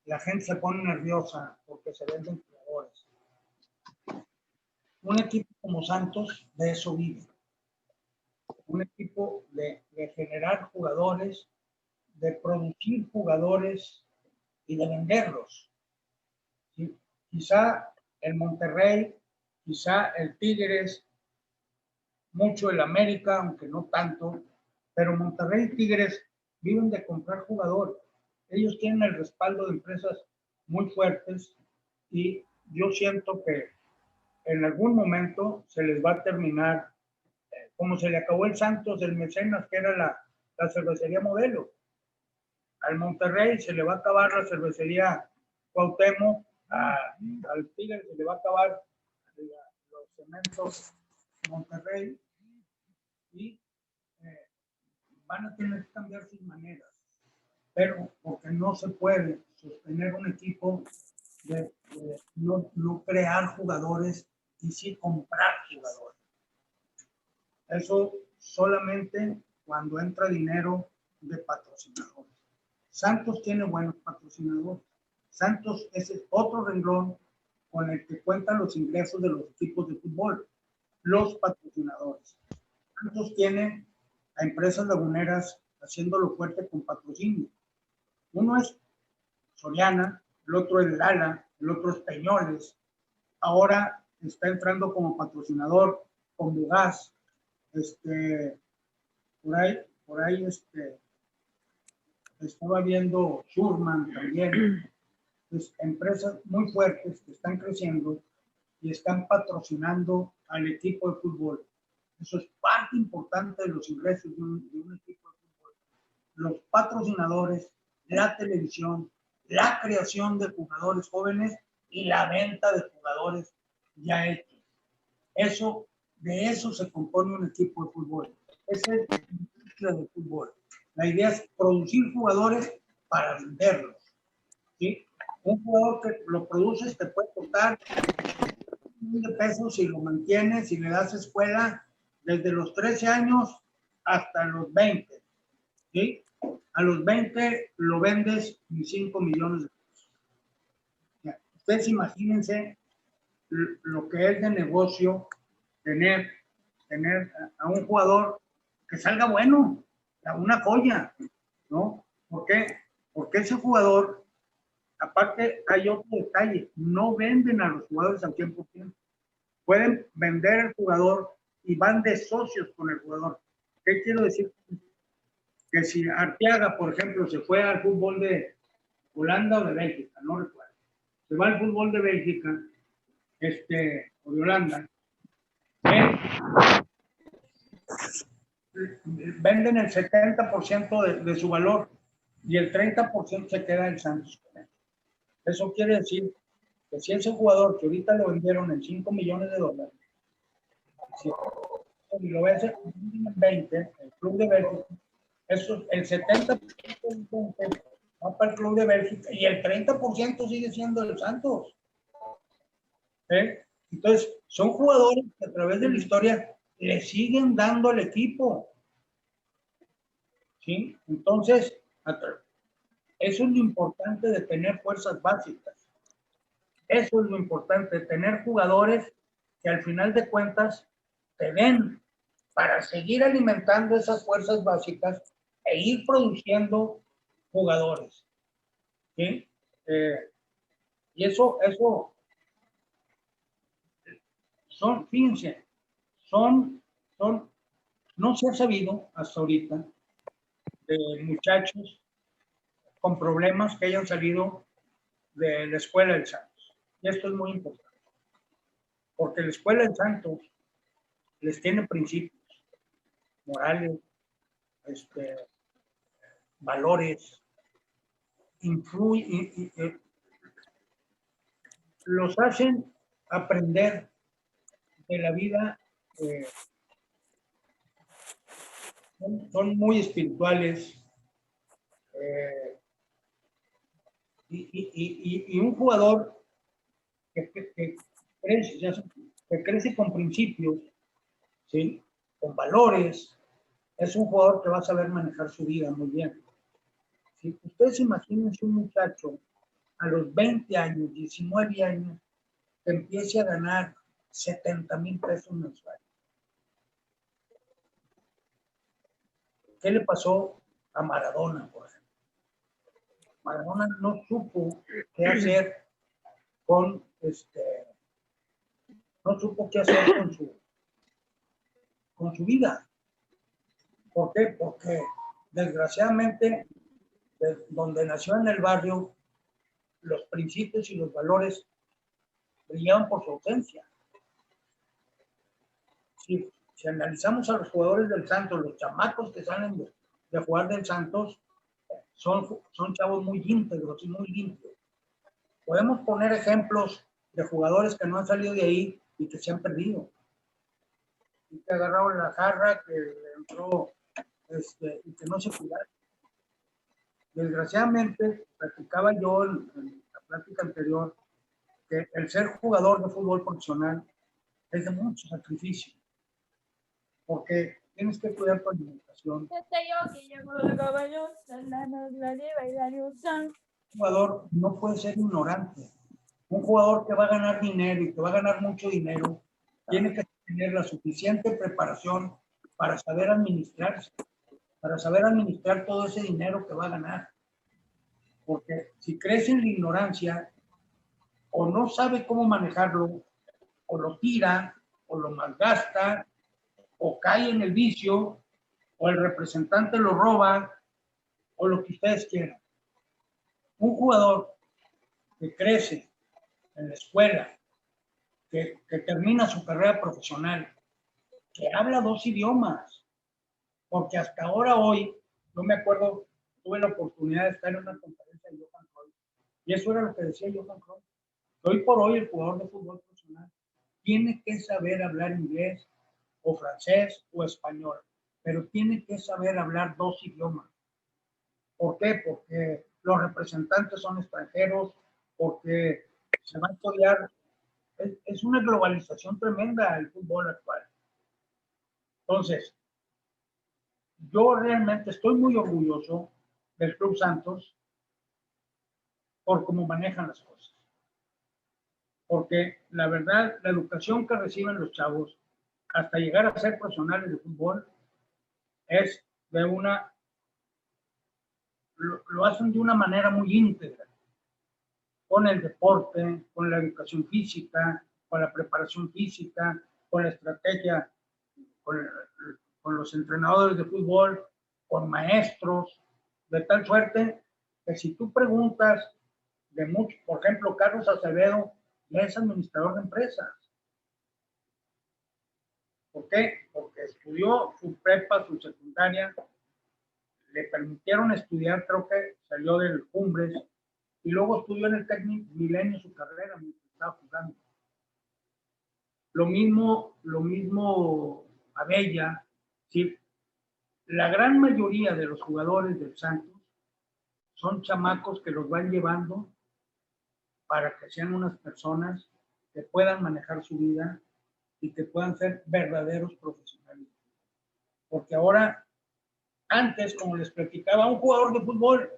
la gente se pone nerviosa porque se venden jugadores. Un equipo como Santos de eso vive. Un equipo de generar jugadores, de producir jugadores y de venderlos. ¿Sí? Quizá el Monterrey, quizá el Tigres, mucho el América, aunque no tanto, pero Monterrey y Tigres viven de comprar jugadores. Ellos tienen el respaldo de empresas muy fuertes y yo siento que en algún momento se les va a terminar, como se le acabó el Santos, el Mecenas, que era la cervecería Modelo. Al Monterrey se le va a acabar la cervecería Cuauhtémoc, al Tigre se le va a acabar los cementos Monterrey y van a tener que cambiar sus maneras, pero porque no se puede sostener un equipo de no crear jugadores y sí comprar jugadores. Eso solamente cuando entra dinero de patrocinadores. Santos tiene buenos patrocinadores. Santos es otro renglón con el que cuentan los ingresos de los equipos de fútbol, los patrocinadores. Santos tiene a empresas laguneras haciéndolo fuerte con patrocinio. Uno es Soriana, el otro es Lala, el otro es Peñoles. Ahora está entrando como patrocinador con Bugas. Por ahí estaba viendo Schurman también. Pues, empresas muy fuertes que están creciendo y están patrocinando al equipo de fútbol. Eso es parte importante de los ingresos de un equipo de fútbol. Los patrocinadores, la televisión, la creación de jugadores jóvenes y la venta de jugadores ya hechos. De eso se compone un equipo de fútbol. Esa es la industria del fútbol. La idea es producir jugadores para venderlos. ¿Sí? Un jugador que lo produces te puede costar $1,000 si lo mantienes, si le das escuela desde los 13 años hasta los 20. ¿Sí? A los 20 lo vendes en $5 millones de pesos. Ya, ustedes imagínense lo que es de negocio tener a un jugador que salga bueno, una joya, ¿no? ¿Por qué? Porque ese jugador, aparte hay otro detalle, no venden a los jugadores al 100%. Pueden vender el jugador y van de socios con el jugador. ¿Qué quiero decir? Que si Arteaga, por ejemplo, se fue al fútbol de Holanda o de Bélgica, no recuerdo, se va al fútbol de Bélgica, o de Holanda, venden el 70% de su valor y el 30% se queda en Santos. Eso quiere decir que si ese jugador que ahorita lo vendieron en $5 millones, si lo ves en 20, el club de Bélgica, eso, el 70% va para el club de Bélgica y el 30% sigue siendo el Santos. Entonces, son jugadores que a través de la historia le siguen dando al equipo. ¿Sí? Entonces, Eso es lo importante de tener fuerzas básicas. Eso es lo importante, tener jugadores que al final de cuentas te den para seguir alimentando esas fuerzas básicas e ir produciendo jugadores. ¿Sí? Y eso fíjense, no se ha sabido hasta ahorita de muchachos con problemas que hayan salido de la Escuela del Santos. Y esto es muy importante, porque la Escuela del Santos les tiene principios morales, valores, los hacen aprender de la vida, son muy espirituales, y un jugador que crece con principios, ¿sí? Con valores, es un jugador que va a saber manejar su vida muy bien. ¿Sí? Ustedes imagínense un muchacho a los 20 años, 19 años, que empiece a ganar 70,000 pesos mensuales. ¿Qué le pasó a Maradona, por ejemplo? Maradona no supo qué hacer con no supo qué hacer con su vida. ¿Por qué? Porque desgraciadamente donde nació en el barrio, los principios y los valores brillaban por su ausencia. Si analizamos a los jugadores del Santos, los chamacos que salen de jugar del Santos, son chavos muy íntegros y muy limpios. Podemos poner ejemplos de jugadores que no han salido de ahí y que se han perdido. Y que agarraron la jarra, que entró y que no se cuidaron. Desgraciadamente, platicaba yo en la plática anterior que el ser jugador de fútbol profesional es de mucho sacrificio, porque tienes que cuidar tu alimentación. Un jugador no puede ser ignorante. Un jugador que va a ganar dinero y que va a ganar mucho dinero tiene que tener la suficiente preparación para saber administrarse, para saber administrar todo ese dinero que va a ganar. Porque si crece en la ignorancia, o no sabe cómo manejarlo, o lo tira, o lo malgasta, o cae en el vicio, o el representante lo roba, o lo que ustedes quieran. Un jugador que crece en la escuela, que termina su carrera profesional, que habla 2 idiomas, porque hasta ahora hoy, no me acuerdo, tuve la oportunidad de estar en una conferencia de Johan Cruyff, y eso era lo que decía Johan Cruyff. Hoy por hoy el jugador de fútbol profesional tiene que saber hablar inglés o francés o español, pero tiene que saber hablar 2 idiomas. ¿Por qué? Porque los representantes son extranjeros, porque se va a estudiar. Es una globalización tremenda el fútbol actual. Entonces, yo realmente estoy muy orgulloso del Club Santos por cómo manejan las cosas. Porque la verdad, la educación que reciben los chavos hasta llegar a ser profesionales de fútbol es de lo hacen de una manera muy íntegra, con el deporte, con la educación física, con la preparación física, con la estrategia, con los entrenadores de fútbol, con maestros, de tal suerte que si tú preguntas de mucho, por ejemplo, Carlos Acevedo ya es administrador de empresas. ¿Por qué? Porque estudió su prepa, su secundaria, le permitieron estudiar, creo que salió del Cumbres, y luego estudió en el Técnico Milenio su carrera mientras estaba jugando. Lo mismo Abella, ¿sí? La gran mayoría de los jugadores del Santos son chamacos que los van llevando para que sean unas personas que puedan manejar su vida y que puedan ser verdaderos profesionales. Porque ahora Antes, como les platicaba, un jugador de fútbol,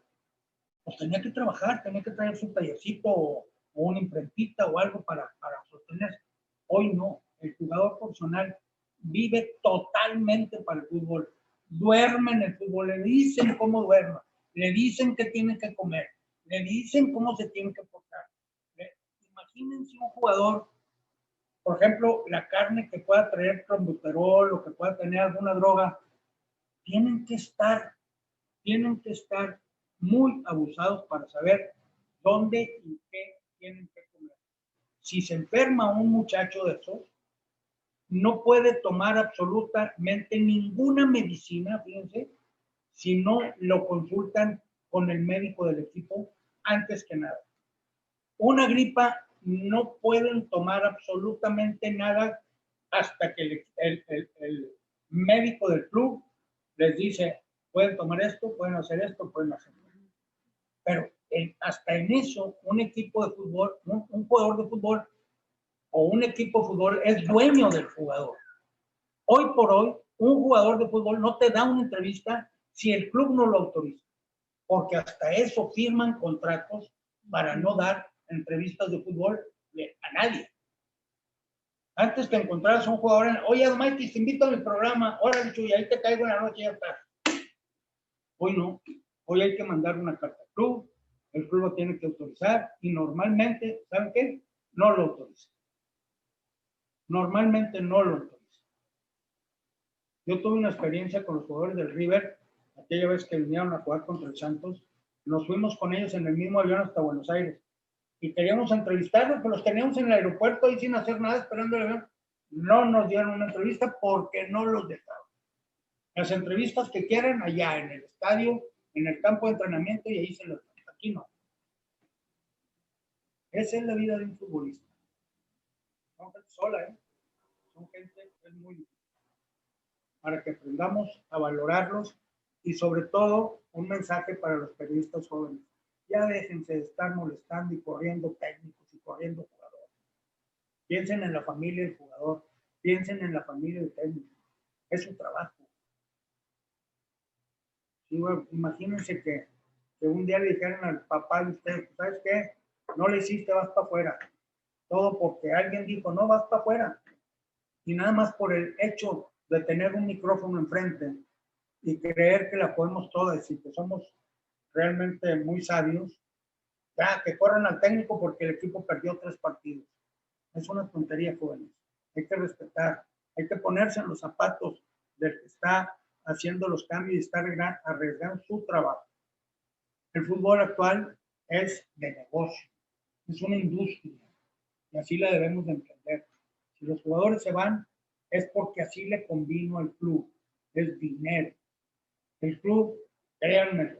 pues tenía que trabajar, tenía que traer su tallercito o una imprentita o algo para sostenerse. Hoy no, el jugador profesional vive totalmente para el fútbol, duerme en el fútbol, le dicen cómo duerma, le dicen qué tiene que comer, le dicen cómo se tiene que portar. Imagínense un jugador, por ejemplo, la carne que pueda traer clenbuterol o que pueda tener alguna droga, tienen que estar muy abusados para saber dónde y qué tienen que comer. Si se enferma un muchacho de esos, no puede tomar absolutamente ninguna medicina, fíjense, si no lo consultan con el médico del equipo antes que nada. Una gripa no pueden tomar absolutamente nada hasta que el médico del club les dice, pueden tomar esto, pueden hacer esto, pueden hacer esto. Pero hasta en eso, un equipo de fútbol, un jugador de fútbol o un equipo de fútbol es dueño del jugador. Hoy por hoy, un jugador de fútbol no te da una entrevista si el club no lo autoriza, porque hasta eso firman contratos para no dar entrevistas de fútbol a nadie. Antes que encontraras a un jugador, oye, Mikey, te invito a mi programa, órale, Chuy, ahí te caigo en la noche y ya está. Hoy no, hoy hay que mandar una carta al club, el club lo tiene que autorizar y normalmente, ¿saben qué? No lo autoriza. Normalmente no lo autoriza. Yo tuve una experiencia con los jugadores del River, aquella vez que vinieron a jugar contra el Santos, nos fuimos con ellos en el mismo avión hasta Buenos Aires y queríamos entrevistarlos, pero los teníamos en el aeropuerto ahí sin hacer nada, esperando el avión. No nos dieron una entrevista porque no los dejaron. Las entrevistas que quieran allá en el estadio, en el campo de entrenamiento y ahí se los dan. Aquí no. Esa es la vida de un futbolista. Son gente sola, ¿eh? Son gente, es muy difícil. Para que aprendamos a valorarlos y sobre todo un mensaje para los periodistas jóvenes. Ya déjense de estar molestando y corriendo técnicos y corriendo jugadores. Piensen en la familia del jugador, piensen en la familia del técnico. Es su trabajo. Sí, bueno, imagínense que un día le dijeran al papá de usted, ¿sabes qué? No le hiciste, vas para afuera. Todo porque alguien dijo, no, vas para afuera. Y nada más por el hecho de tener un micrófono enfrente y creer que la podemos todas y que somos realmente muy sabios, ya que corran al técnico porque el equipo perdió 3 partidos. Es una tontería, jóvenes. Hay que respetar, hay que ponerse en los zapatos del que está haciendo los cambios y está arriesgando su trabajo. El fútbol actual es de negocio, es una industria y así la debemos de entender. Si los jugadores se van, es porque así le convino al club, es dinero. El club, créanme,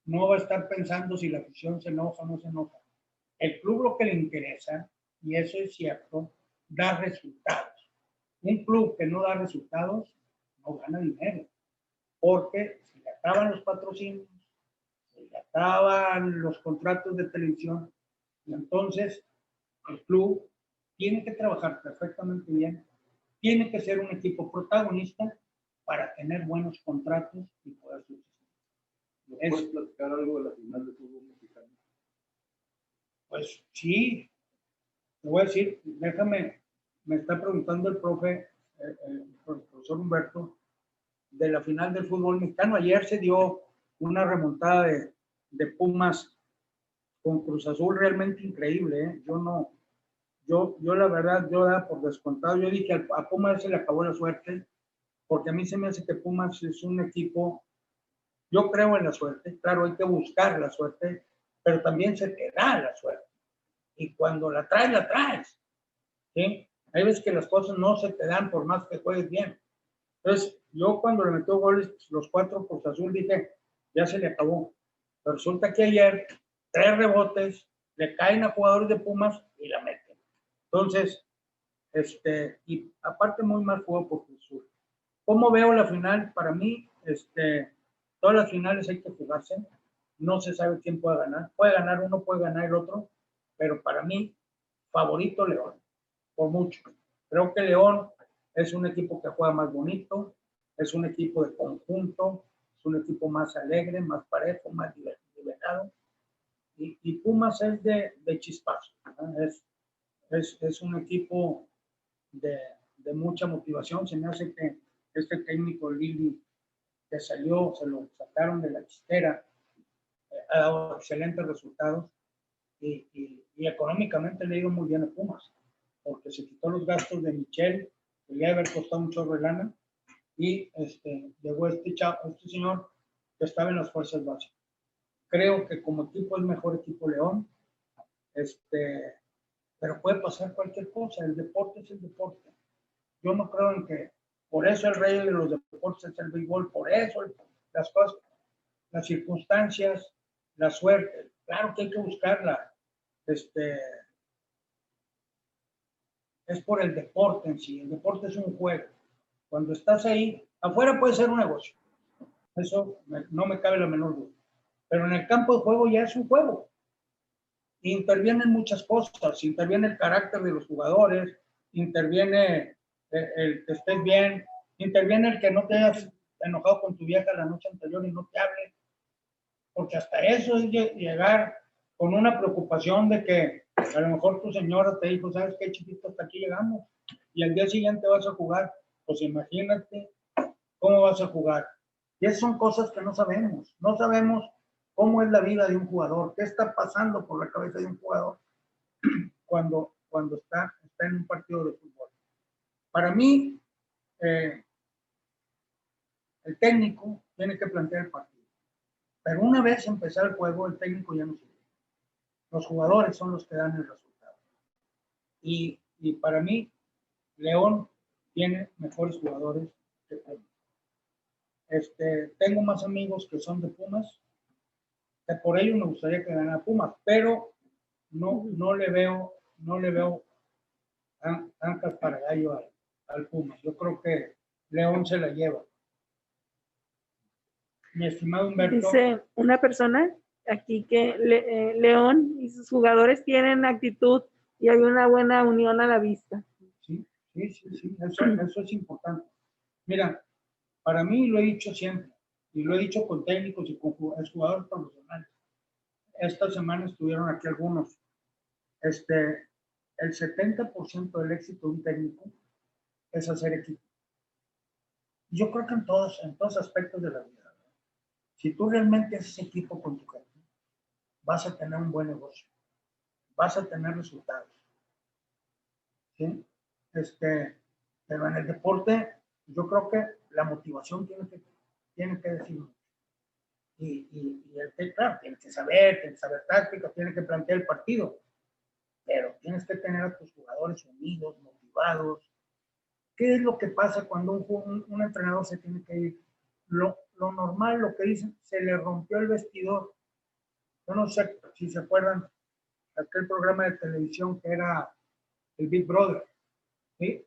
no va a estar pensando si la afición se enoja o no se enoja. El club lo que le interesa, y eso es cierto, da resultados. Un club que no da resultados no gana dinero, porque se le acaban los patrocinios, se le acaban los contratos de televisión, y entonces el club tiene que trabajar perfectamente bien, tiene que ser un equipo protagonista para tener buenos contratos y poder subsistir. ¿Puedes platicar algo de la final de fútbol mexicano? Pues sí, te voy a decir, déjame, me está preguntando el profesor Humberto, de la final del fútbol mexicano. Ayer se dio una remontada de Pumas con Cruz Azul realmente increíble, ¿eh? Yo la verdad, yo daba por descontado, yo dije a Pumas se le acabó la suerte, porque a mí se me hace que Pumas es un equipo, yo creo en la suerte, claro, hay que buscar la suerte, pero también se te da la suerte. Y cuando la traes, ¿sí? Hay veces que las cosas no se te dan por más que juegues bien. Entonces, yo cuando le metió goles, los 4 Cruz Azul, dije, ya se le acabó. Pero resulta que ayer, 3 rebotes, le caen a jugadores de Pumas y la meten. Entonces, y aparte muy mal jugó por Cruz Azul. ¿Cómo veo la final? Para mí, todas las finales hay que jugarse. No se sabe quién puede ganar. Puede ganar uno, puede ganar el otro. Pero para mí, favorito León, por mucho. Creo que León es un equipo que juega más bonito, es un equipo de conjunto, es un equipo más alegre, más parejo, más liberado. Y Pumas es de chispazo, ¿no? Es un equipo de mucha motivación. Se me hace que este técnico Lili que salió, se lo sacaron de la chistera, ha dado excelentes resultados y económicamente le ha ido muy bien a Pumas, porque se quitó los gastos de Michel, que le iba a haber costado un chorro de lana, y llegó este señor que estaba en las fuerzas básicas. Creo que como equipo es mejor equipo León, pero puede pasar cualquier cosa. El deporte es el deporte. Yo no creo en que por eso el rey de los deportes es el béisbol, por eso las cosas, las circunstancias, la suerte. Claro que hay que buscarla. Es por el deporte en sí. El deporte es un juego. Cuando estás ahí, afuera puede ser un negocio. Eso no me cabe la menor duda. Pero en el campo de juego ya es un juego. Intervienen muchas cosas. Interviene el carácter de los jugadores, interviene el que estés bien, interviene el que no te hayas enojado con tu vieja la noche anterior y no te hable. Porque hasta eso es llegar con una preocupación de que a lo mejor tu señora te dijo, ¿sabes qué, chiquito? Hasta aquí llegamos. Y al día siguiente vas a jugar. Pues imagínate cómo vas a jugar. Y esas son cosas que no sabemos. No sabemos cómo es la vida de un jugador, qué está pasando por la cabeza de un jugador cuando está en un partido de fútbol. Para mí, el técnico tiene que plantear el partido. Pero una vez empezar el juego, el técnico ya no sirve. Los jugadores son los que dan el resultado. Y para mí, León tiene mejores jugadores que Pumas. Tengo más amigos que son de Pumas, que por ello me gustaría que ganara Pumas, pero no le veo ancas para gallo al Pumas. Yo creo que León se la lleva. Mi estimado Humberto. Dice una persona aquí que León y sus jugadores tienen actitud y hay una buena unión a la vista. Sí, eso es importante. Mira, para mí lo he dicho siempre, y lo he dicho con técnicos y con jugadores profesionales. Esta semana estuvieron aquí algunos. El 70% del éxito de un técnico es hacer equipo. Yo creo que en todos aspectos de la vida. Si tú realmente haces equipo con tu gente, vas a tener un buen negocio, vas a tener resultados. ¿Sí? Pero en el deporte, yo creo que la motivación tiene que decir mucho. Y claro, tienes que saber táctica, tienes que plantear el partido, pero tienes que tener a tus jugadores unidos, motivados. ¿Qué es lo que pasa cuando un entrenador se tiene que ir? Lo normal, lo que dicen, se le rompió el vestidor. Yo no sé si se acuerdan de aquel programa de televisión que era el Big Brother. ¿Sí?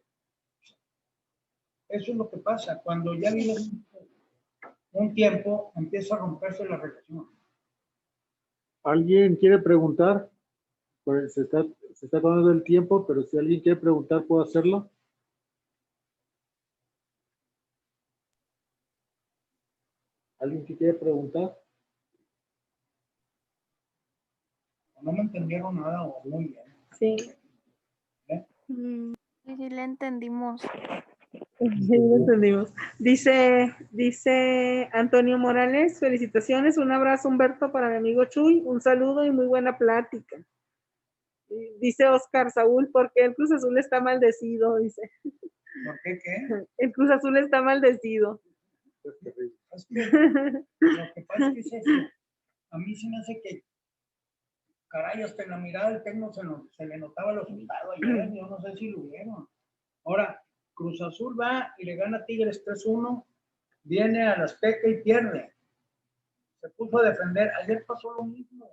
Eso es lo que pasa. Cuando ya vives un tiempo, empieza a romperse la relación. ¿Alguien quiere preguntar? Pues se está tomando el tiempo, pero si alguien quiere preguntar, ¿puedo hacerlo? ¿Alguien que quiere preguntar? No me entendieron nada o muy bien. Sí. Sí, le entendimos. Sí, lo entendimos. Dice Antonio Morales, felicitaciones, un abrazo Humberto para mi amigo Chuy, un saludo y muy buena plática. Dice Oscar Saúl, ¿por qué el Cruz Azul está maldecido? Dice. ¿Por qué? El Cruz Azul está maldecido. Es que, lo que pasa es que es eso. A mí se me hace que, caray, hasta en la mirada del técnico se le notaba el asustado ayer. Yo no sé si lo vieron. Ahora, Cruz Azul va y le gana a Tigres 3-1, viene a la Azteca y pierde. Se puso a defender. Ayer pasó lo mismo.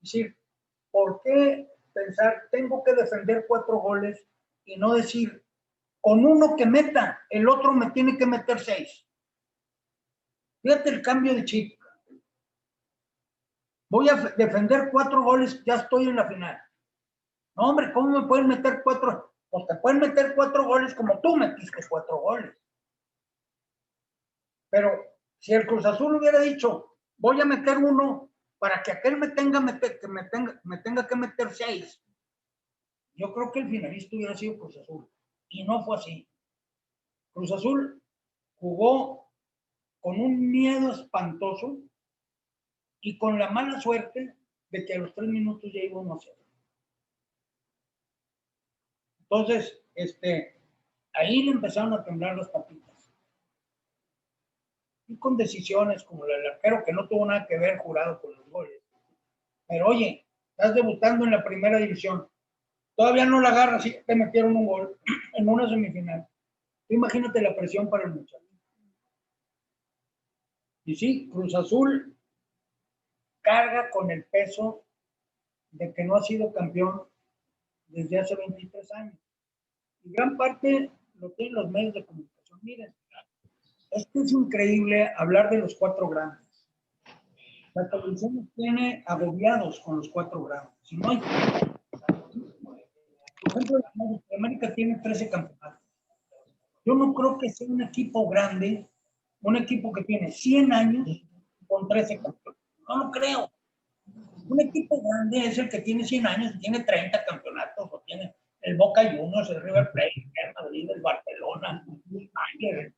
Es decir, ¿por qué pensar, tengo que defender 4 goles y no decir, con uno que meta, el otro me tiene que meter 6? Fíjate el cambio de chip. Voy a defender 4 goles, ya estoy en la final. No, hombre, ¿cómo me pueden meter 4? Pues te pueden meter 4 goles como tú metiste 4 goles. Pero Si el Cruz Azul hubiera dicho, voy a meter uno para que aquel me tenga que meter 6, yo creo que el finalista hubiera sido Cruz Azul. Y no fue así. Cruz Azul jugó con un miedo espantoso y con la mala suerte de que a los 3 minutos ya iba 1-0. Entonces, ahí le empezaron a temblar las patitas. Y con decisiones como la del arquero, que no tuvo nada que ver jurado con los goles. Pero oye, estás debutando en la primera división. Todavía no la agarras y te metieron un gol en una semifinal. Imagínate la presión para el muchacho. Y sí, Cruz Azul carga con el peso de que no ha sido campeón desde hace 23 años. Y gran parte lo tienen los medios de comunicación. Miren, es increíble hablar de los 4 grandes. La televisión nos tiene agobiados con los 4 grandes. Si no hay... Por ejemplo, América tiene 13 campeonatos. Yo no creo que sea un equipo grande, un equipo que tiene 100 años con 13 campeonatos. No lo creo. Un equipo grande es el que tiene 100 años y tiene 30 campeonatos, o tiene el Boca Juniors, el River Plate, el Madrid, el Barcelona, el Bayern.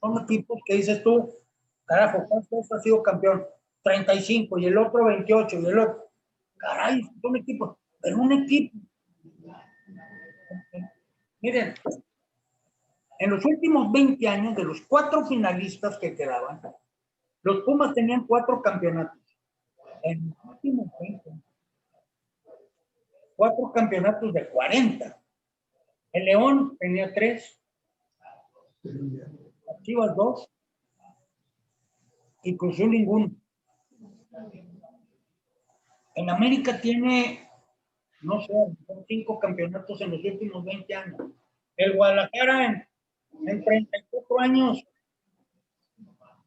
Son equipos que dices tú, carajo, ¿cuántos ha sido campeón? 35 y el otro 28 y el otro. Caray, son equipos. Pero un equipo. Miren, en los últimos 20 años, de los 4 finalistas que quedaban, los Pumas tenían 4 campeonatos. En los últimos 20, 4 campeonatos de 40. El León tenía 3, las Chivas 2 y Cruz Azul ninguno. En América tiene, no sé, 5 campeonatos en los últimos 20 años. El Guadalajara en 34 años,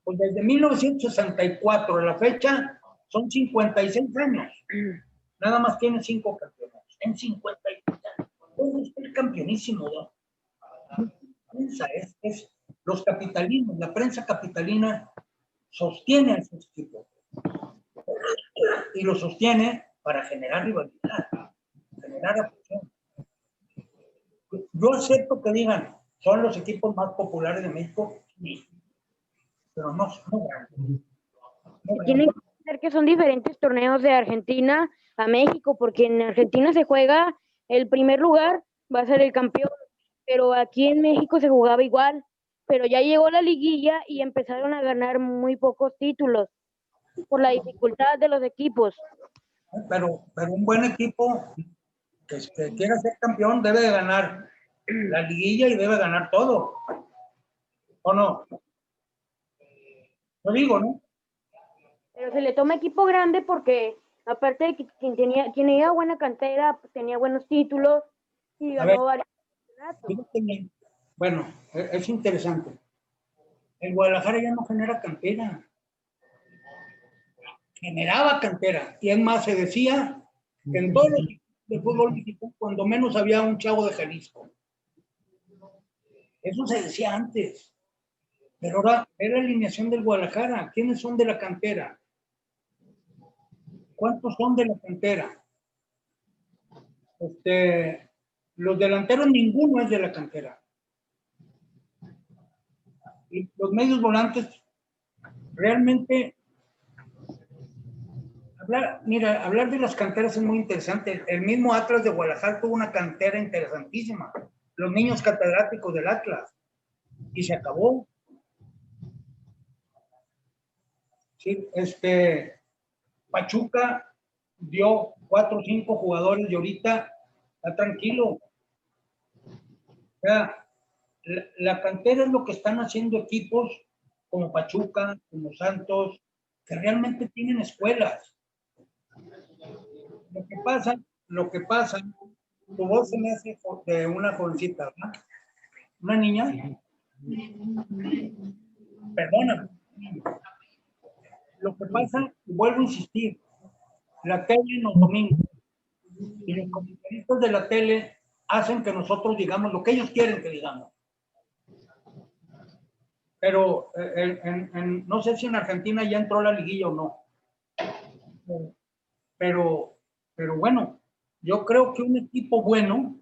pues desde 1964 a la fecha, son 56 años. Nada más tiene 5 campeonatos. En 56 años. Es el campeonísimo, ¿no? Los capitalinos, la prensa capitalina sostiene a esos equipos. Y lo sostiene para generar rivalidad, generar afición. Yo acepto que digan, son los equipos más populares de México, sí, pero no son grandes. Tienen que ser que son diferentes torneos de Argentina a México, porque en Argentina se juega el primer lugar, va a ser el campeón, pero aquí en México se jugaba igual, pero ya llegó la liguilla y empezaron a ganar muy pocos títulos por la dificultad de los equipos. Pero un buen equipo que quiera ser campeón debe de ganar la liguilla y debe ganar todo. ¿O no? Lo digo, ¿no? Pero se le toma equipo grande porque, aparte de que quien tenía buena cantera, pues tenía buenos títulos y ganó varios campeonatos. Bueno, es interesante. El Guadalajara ya no genera cantera. Generaba cantera. Y es más, se decía que en todos los equipos de fútbol mexicano, cuando menos había un chavo de Jalisco. Eso se decía antes. Pero ahora era la alineación del Guadalajara. ¿Quiénes son de la cantera? ¿Cuántos son de la cantera? Los delanteros, ninguno es de la cantera. Y los medios volantes, realmente, hablar de las canteras es muy interesante. El mismo Atlas de Guadalajara tuvo una cantera interesantísima. Los niños catedráticos del Atlas. Y se acabó. Sí, Pachuca dio 4 o 5 jugadores y ahorita está tranquilo. O sea, la cantera es lo que están haciendo equipos como Pachuca, como Santos, que realmente tienen escuelas. Lo que pasa, tu voz se me hace de una jovencita, ¿no? Una niña. Perdóname. Lo que pasa, vuelvo a insistir, la tele nos domina y los comentaristas de la tele hacen que nosotros digamos lo que ellos quieren que digamos. pero no sé si en Argentina ya entró la liguilla o no. Pero bueno, yo creo que un equipo bueno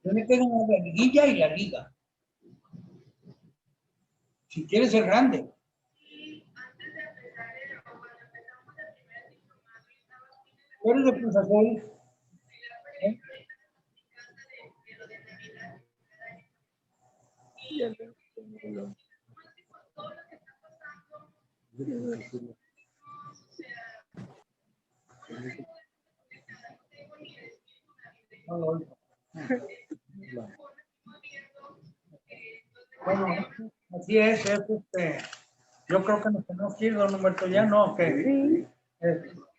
tiene que ganar la liguilla y la liga. Si quiere ser grande. ¿Tú eres de Cruz Azul? ¿Eh? No lo oigo. Bueno, así es, yo creo que nos tenemos que ir, don Humberto, ya no, que Sí.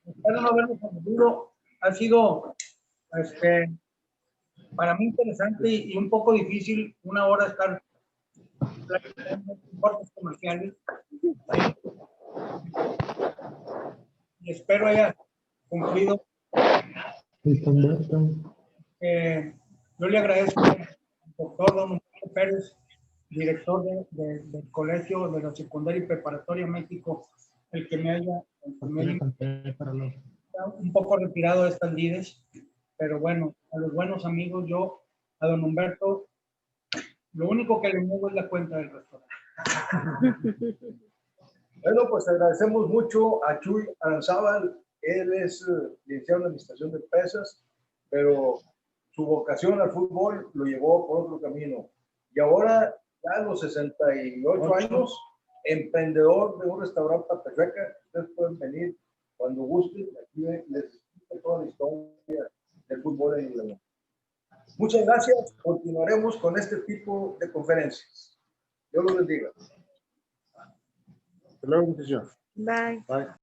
espero no habernos perdido. Ha sido para mí interesante y un poco difícil una hora estar platicando cortes comerciales. Y espero haya cumplido. Yo le agradezco al doctor don Humberto Pérez, director del Colegio de la Secundaria y Preparatoria México, el que me haya un poco retirado de estas lides, pero bueno, a los buenos amigos, yo, a don Humberto, lo único que le muevo es la cuenta del restaurante. Bueno, pues agradecemos mucho a Chuy Aranzábal. Él es licenciado en Administración de Empresas, pero su vocación al fútbol lo llevó por otro camino. Y ahora, ya a los 68 años, emprendedor de un restaurante Patepeca. Ustedes pueden venir cuando gusten. Aquí les explico toda la historia del fútbol en León. Muchas gracias. Continuaremos con este tipo de conferencias. Dios los bendiga. Hasta luego, muchachos. Bye. Bye.